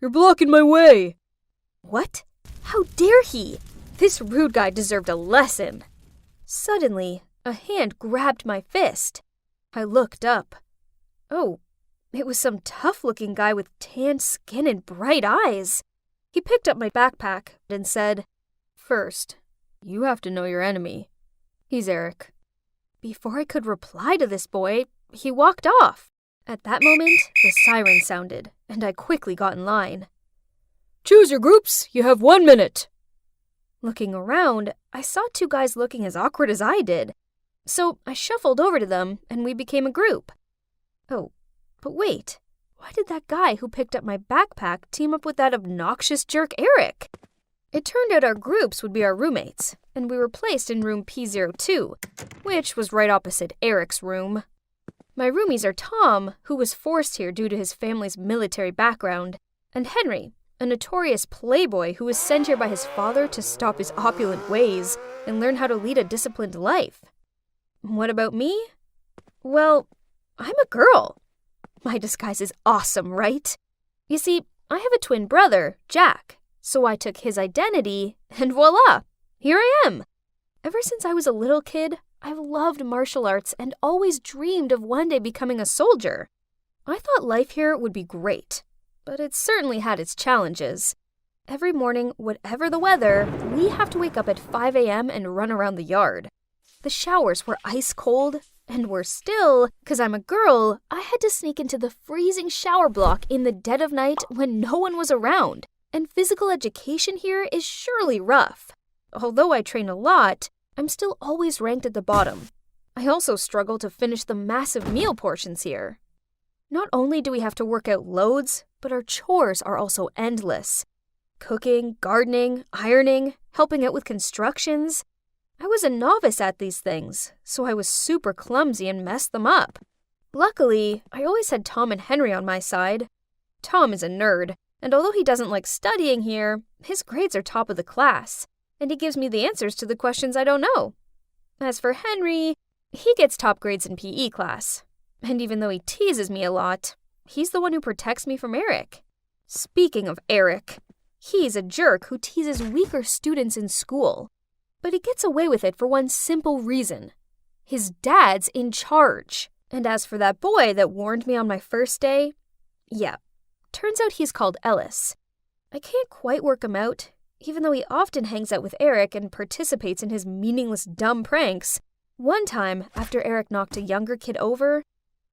You're blocking my way! What? How dare he? This rude guy deserved a lesson. Suddenly, a hand grabbed my fist. I looked up. Oh, it was some tough-looking guy with tanned skin and bright eyes. He picked up my backpack and said, "First, you have to know your enemy. He's Eric." Before I could reply to this boy, he walked off. At that moment, the siren sounded, and I quickly got in line. "Choose your groups. You have 1 minute." Looking around, I saw two guys looking as awkward as I did. So I shuffled over to them, and we became a group. Oh, but wait. Why did that guy who picked up my backpack team up with that obnoxious jerk Eric? It turned out our groups would be our roommates, and we were placed in room P02, which was right opposite Eric's room. My roomies are Tom, who was forced here due to his family's military background, and Henry, a notorious playboy who was sent here by his father to stop his opulent ways and learn how to lead a disciplined life. What about me? Well, I'm a girl. My disguise is awesome, right? You see, I have a twin brother, Jack, so I took his identity, and voila, here I am. Ever since I was a little kid, I've loved martial arts and always dreamed of one day becoming a soldier. I thought life here would be great, but it certainly had its challenges. Every morning, whatever the weather, we have to wake up at 5 a.m. and run around the yard. The showers were ice cold, and worse still, 'cause I'm a girl, I had to sneak into the freezing shower block in the dead of night when no one was around, and physical education here is surely rough. Although I train a lot, I'm still always ranked at the bottom. I also struggle to finish the massive meal portions here. Not only do we have to work out loads, but our chores are also endless. Cooking, gardening, ironing, helping out with constructions. I was a novice at these things, so I was super clumsy and messed them up. Luckily, I always had Tom and Henry on my side. Tom is a nerd, and although he doesn't like studying here, his grades are top of the class, and he gives me the answers to the questions I don't know. As for Henry, he gets top grades in PE class, and even though he teases me a lot, he's the one who protects me from Eric. Speaking of Eric, he's a jerk who teases weaker students in school. But he gets away with it for one simple reason. His dad's in charge. And as for that boy that warned me on my first day, yeah, turns out he's called Ellis. I can't quite work him out, even though he often hangs out with Eric and participates in his meaningless dumb pranks. One time, after Eric knocked a younger kid over,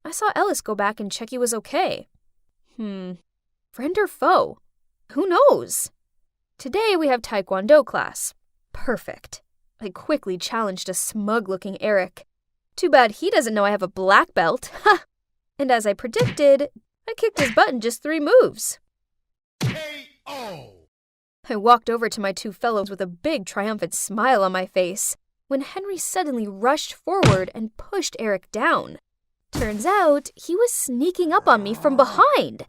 I saw Ellis go back and check he was okay. Friend or foe? Who knows? Today we have Taekwondo class. Perfect. I quickly challenged a smug-looking Eric. Too bad he doesn't know I have a black belt. Ha! And as I predicted, I kicked his butt in just 3 moves. K.O. I walked over to my two fellows with a big triumphant smile on my face when Henry suddenly rushed forward and pushed Eric down. Turns out he was sneaking up on me from behind.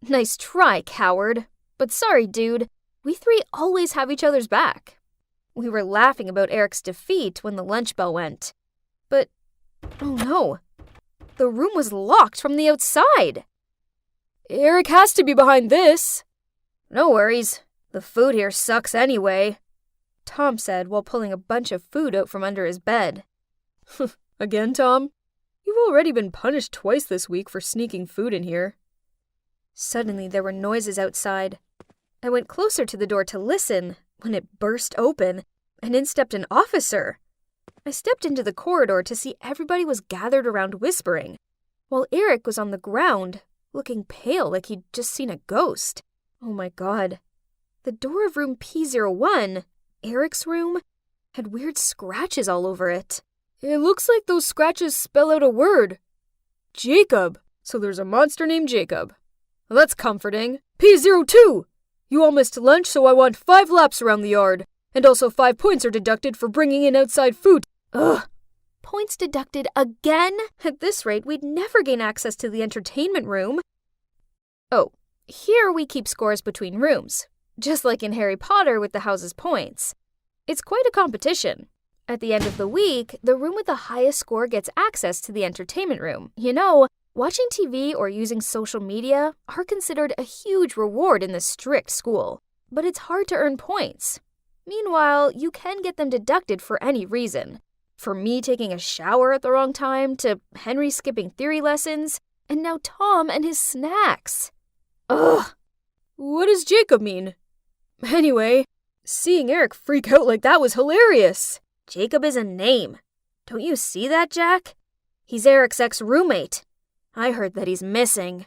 Nice try, coward. But sorry, dude. We 3 always have each other's back. We were laughing about Eric's defeat when the lunch bell went. But, oh no, the room was locked from the outside. Eric has to be behind this. No worries, the food here sucks anyway, Tom said while pulling a bunch of food out from under his bed. Again, Tom? You've already been punished twice this week for sneaking food in here. Suddenly there were noises outside. I went closer to the door to listen when it burst open, and in stepped an officer. I stepped into the corridor to see everybody was gathered around whispering, while Eric was on the ground, looking pale like he'd just seen a ghost. Oh my god. The door of room P01, Eric's room, had weird scratches all over it. It looks like those scratches spell out a word. Jacob. So there's a monster named Jacob. Well, that's comforting. P02! You all missed lunch, so I want 5 laps around the yard. And also 5 points are deducted for bringing in outside food. Ugh. points deducted again? At this rate, we'd never gain access to the entertainment room. Oh, here we keep scores between rooms, just like in Harry Potter with the house's points. It's quite a competition. At the end of the week, the room with the highest score gets access to the entertainment room. You know, watching TV or using social media are considered a huge reward in this strict school, but it's hard to earn points. Meanwhile, you can get them deducted for any reason. For me taking a shower at the wrong time, to Henry skipping theory lessons, and now Tom and his snacks. Ugh! What does Jacob mean? Anyway, seeing Eric freak out like that was hilarious. Jacob is a name. Don't you see that, Jack? He's Eric's ex-roommate. I heard that he's missing.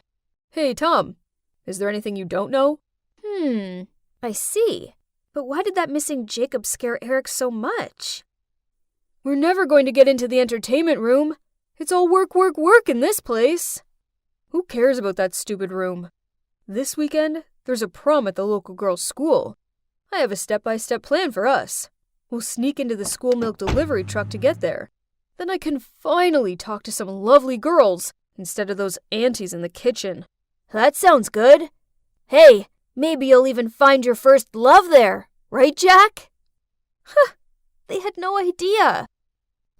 Hey, Tom, is there anything you don't know? I see. But why did that missing Jacob scare Eric so much? We're never going to get into the entertainment room. It's all work, work, work in this place. Who cares about that stupid room? This weekend, there's a prom at the local girls' school. I have a step-by-step plan for us. We'll sneak into the school milk delivery truck to get there. Then I can finally talk to some lovely girls instead of those aunties in the kitchen. That sounds good. Hey, maybe you'll even find your first love there, right, Jack? Huh, they had no idea.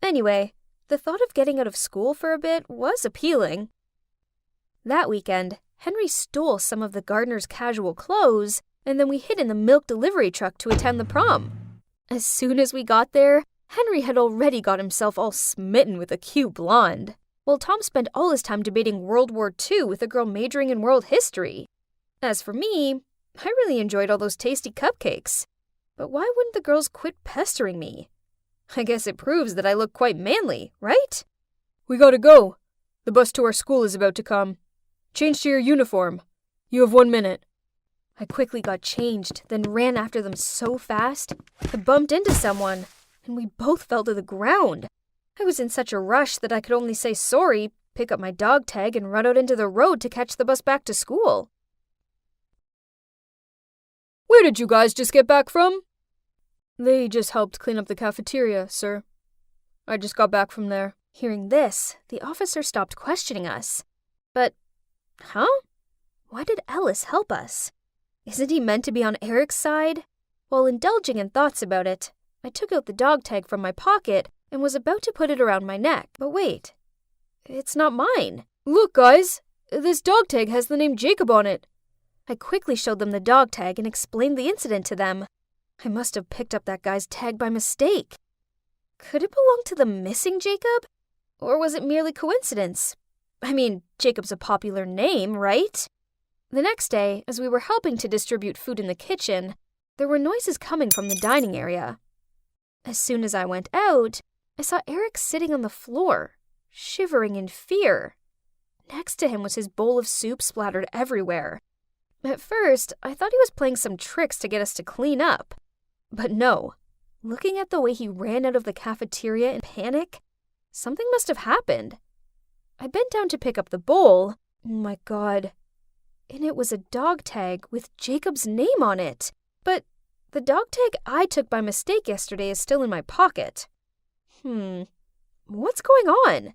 Anyway, the thought of getting out of school for a bit was appealing. That weekend, Henry stole some of the gardener's casual clothes, and then we hid in the milk delivery truck to attend the prom. As soon as we got there, Henry had already got himself all smitten with a cute blonde, while Tom spent all his time debating World War II with a girl majoring in world history. As for me, I really enjoyed all those tasty cupcakes. But why wouldn't the girls quit pestering me? I guess it proves that I look quite manly, right? We gotta go. The bus to our school is about to come. Change to your uniform. You have 1 minute. I quickly got changed, then ran after them so fast, I bumped into someone, and we both fell to the ground. I was in such a rush that I could only say sorry, pick up my dog tag, and run out into the road to catch the bus back to school. Where did you guys just get back from? They just helped clean up the cafeteria, sir. I just got back from there. Hearing this, the officer stopped questioning us. But, why did Ellis help us? Isn't he meant to be on Eric's side? While indulging in thoughts about it, I took out the dog tag from my pocket and was about to put it around my neck. But wait, it's not mine. Look, guys, this dog tag has the name Jacob on it. I quickly showed them the dog tag and explained the incident to them. I must have picked up that guy's tag by mistake. Could it belong to the missing Jacob? Or was it merely coincidence? I mean, Jacob's a popular name, right? The next day, as we were helping to distribute food in the kitchen, there were noises coming from the dining area. As soon as I went out, I saw Eric sitting on the floor, shivering in fear. Next to him was his bowl of soup splattered everywhere. At first, I thought he was playing some tricks to get us to clean up. But no, looking at the way he ran out of the cafeteria in panic, something must have happened. I bent down to pick up the bowl. Oh my God. And it was a dog tag with Jacob's name on it. But the dog tag I took by mistake yesterday is still in my pocket. What's going on?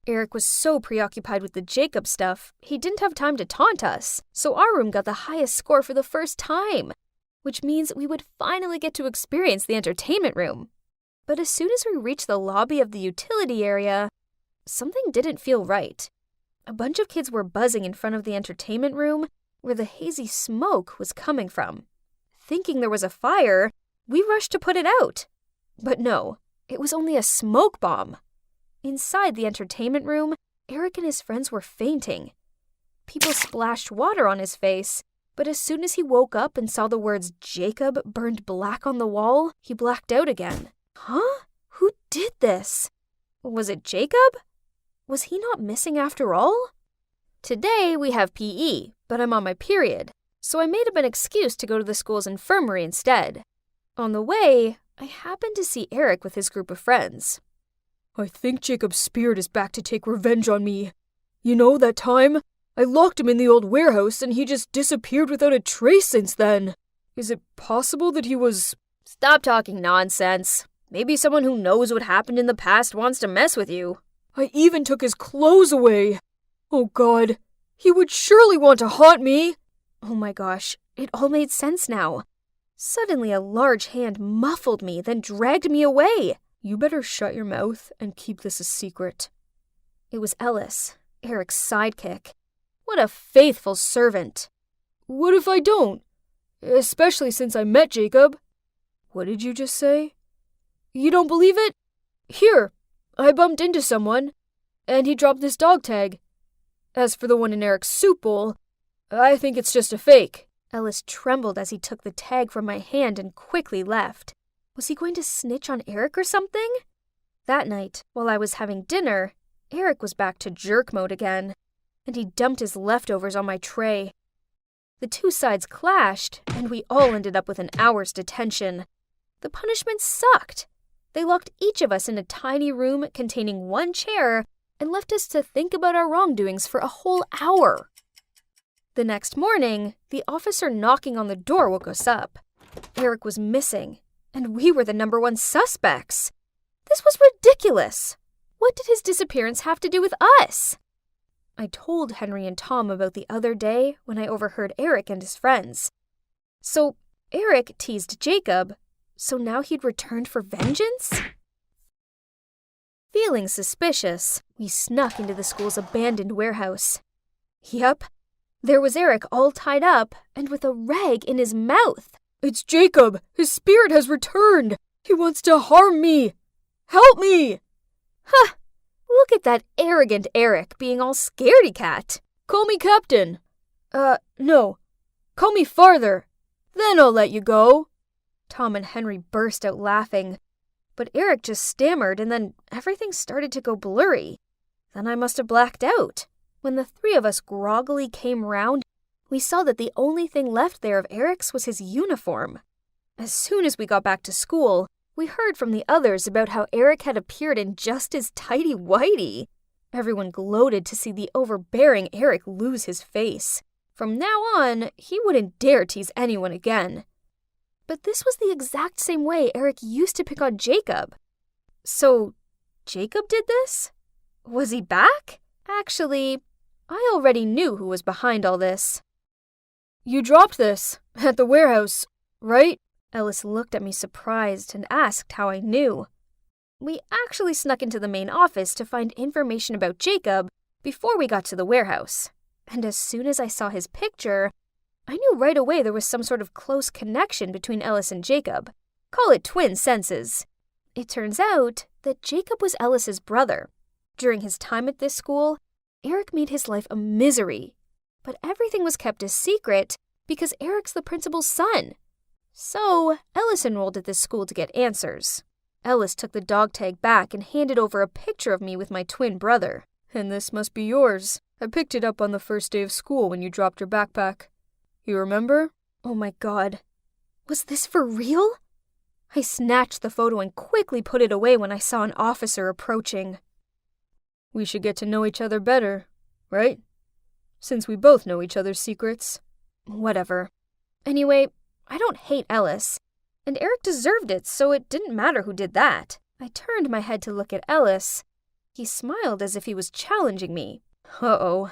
Eric was so preoccupied with the Jacob stuff, he didn't have time to taunt us, so our room got the highest score for the first time, which means we would finally get to experience the entertainment room. But as soon as we reached the lobby of the utility area, something didn't feel right. A bunch of kids were buzzing in front of the entertainment room where the hazy smoke was coming from. Thinking there was a fire, we rushed to put it out. But no, it was only a smoke bomb. Inside the entertainment room, Eric and his friends were fainting. People splashed water on his face, but as soon as he woke up and saw the words Jacob burned black on the wall, he blacked out again. Huh? Who did this? Was it Jacob? Was he not missing after all? Today we have PE, but I'm on my period, so I made up an excuse to go to the school's infirmary instead. On the way, I happened to see Eric with his group of friends. I think Jacob's spirit is back to take revenge on me. You know, that time I locked him in the old warehouse and he just disappeared without a trace since then. Is it possible that he was... Stop talking nonsense. Maybe someone who knows what happened in the past wants to mess with you. I even took his clothes away. Oh God, he would surely want to haunt me. Oh my gosh, it all made sense now. Suddenly a large hand muffled me, then dragged me away. You better shut your mouth and keep this a secret. It was Ellis, Eric's sidekick. What a faithful servant. What if I don't? Especially since I met Jacob. What did you just say? You don't believe it? Here, I bumped into someone, and he dropped this dog tag. As for the one in Eric's soup bowl, I think it's just a fake. Ellis trembled as he took the tag from my hand and quickly left. Was he going to snitch on Eric or something? That night, while I was having dinner, Eric was back to jerk mode again, and he dumped his leftovers on my tray. The two sides clashed, and we all ended up with an hour's detention. The punishment sucked. They locked each of us in a tiny room containing one chair and left us to think about our wrongdoings for a whole hour. The next morning, the officer knocking on the door woke us up. Eric was missing, and we were the #1 suspects. This was ridiculous. What did his disappearance have to do with us? I told Henry and Tom about the other day when I overheard Eric and his friends. So Eric teased Jacob, so now he'd returned for vengeance? Feeling suspicious, we snuck into the school's abandoned warehouse. Yep, there was Eric all tied up and with a rag in his mouth. It's Jacob! His spirit has returned! He wants to harm me! Help me! Huh! Look at that arrogant Eric being all scaredy cat. Call me Captain. No. Call me Father. Then I'll let you go. Tom and Henry burst out laughing. But Eric just stammered and then everything started to go blurry. Then I must have blacked out. When the three of us groggily came round, we saw that the only thing left there of Eric's was his uniform. As soon as we got back to school, we heard from the others about how Eric had appeared in just his tighty-whitey. Everyone gloated to see the overbearing Eric lose his face. From now on, he wouldn't dare tease anyone again. But this was the exact same way Eric used to pick on Jacob. So, Jacob did this? Was he back? Actually, I already knew who was behind all this. You dropped this at the warehouse, right? Ellis looked at me surprised and asked how I knew. We actually snuck into the main office to find information about Jacob before we got to the warehouse. And as soon as I saw his picture, I knew right away there was some sort of close connection between Ellis and Jacob. Call it twin senses. It turns out that Jacob was Ellis's brother. During his time at this school, Eric made his life a misery. But everything was kept a secret because Eric's the principal's son. So, Ellis enrolled at this school to get answers. Ellis took the dog tag back and handed over a picture of me with my twin brother. And this must be yours. I picked it up on the first day of school when you dropped your backpack. You remember? Oh my God. Was this for real? I snatched the photo and quickly put it away when I saw an officer approaching. We should get to know each other better, right? Since we both know each other's secrets. Whatever. Anyway, I don't hate Ellis, and Eric deserved it, so it didn't matter who did that. I turned my head to look at Ellis. He smiled as if he was challenging me. Uh-oh.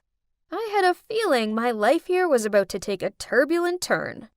I had a feeling my life here was about to take a turbulent turn.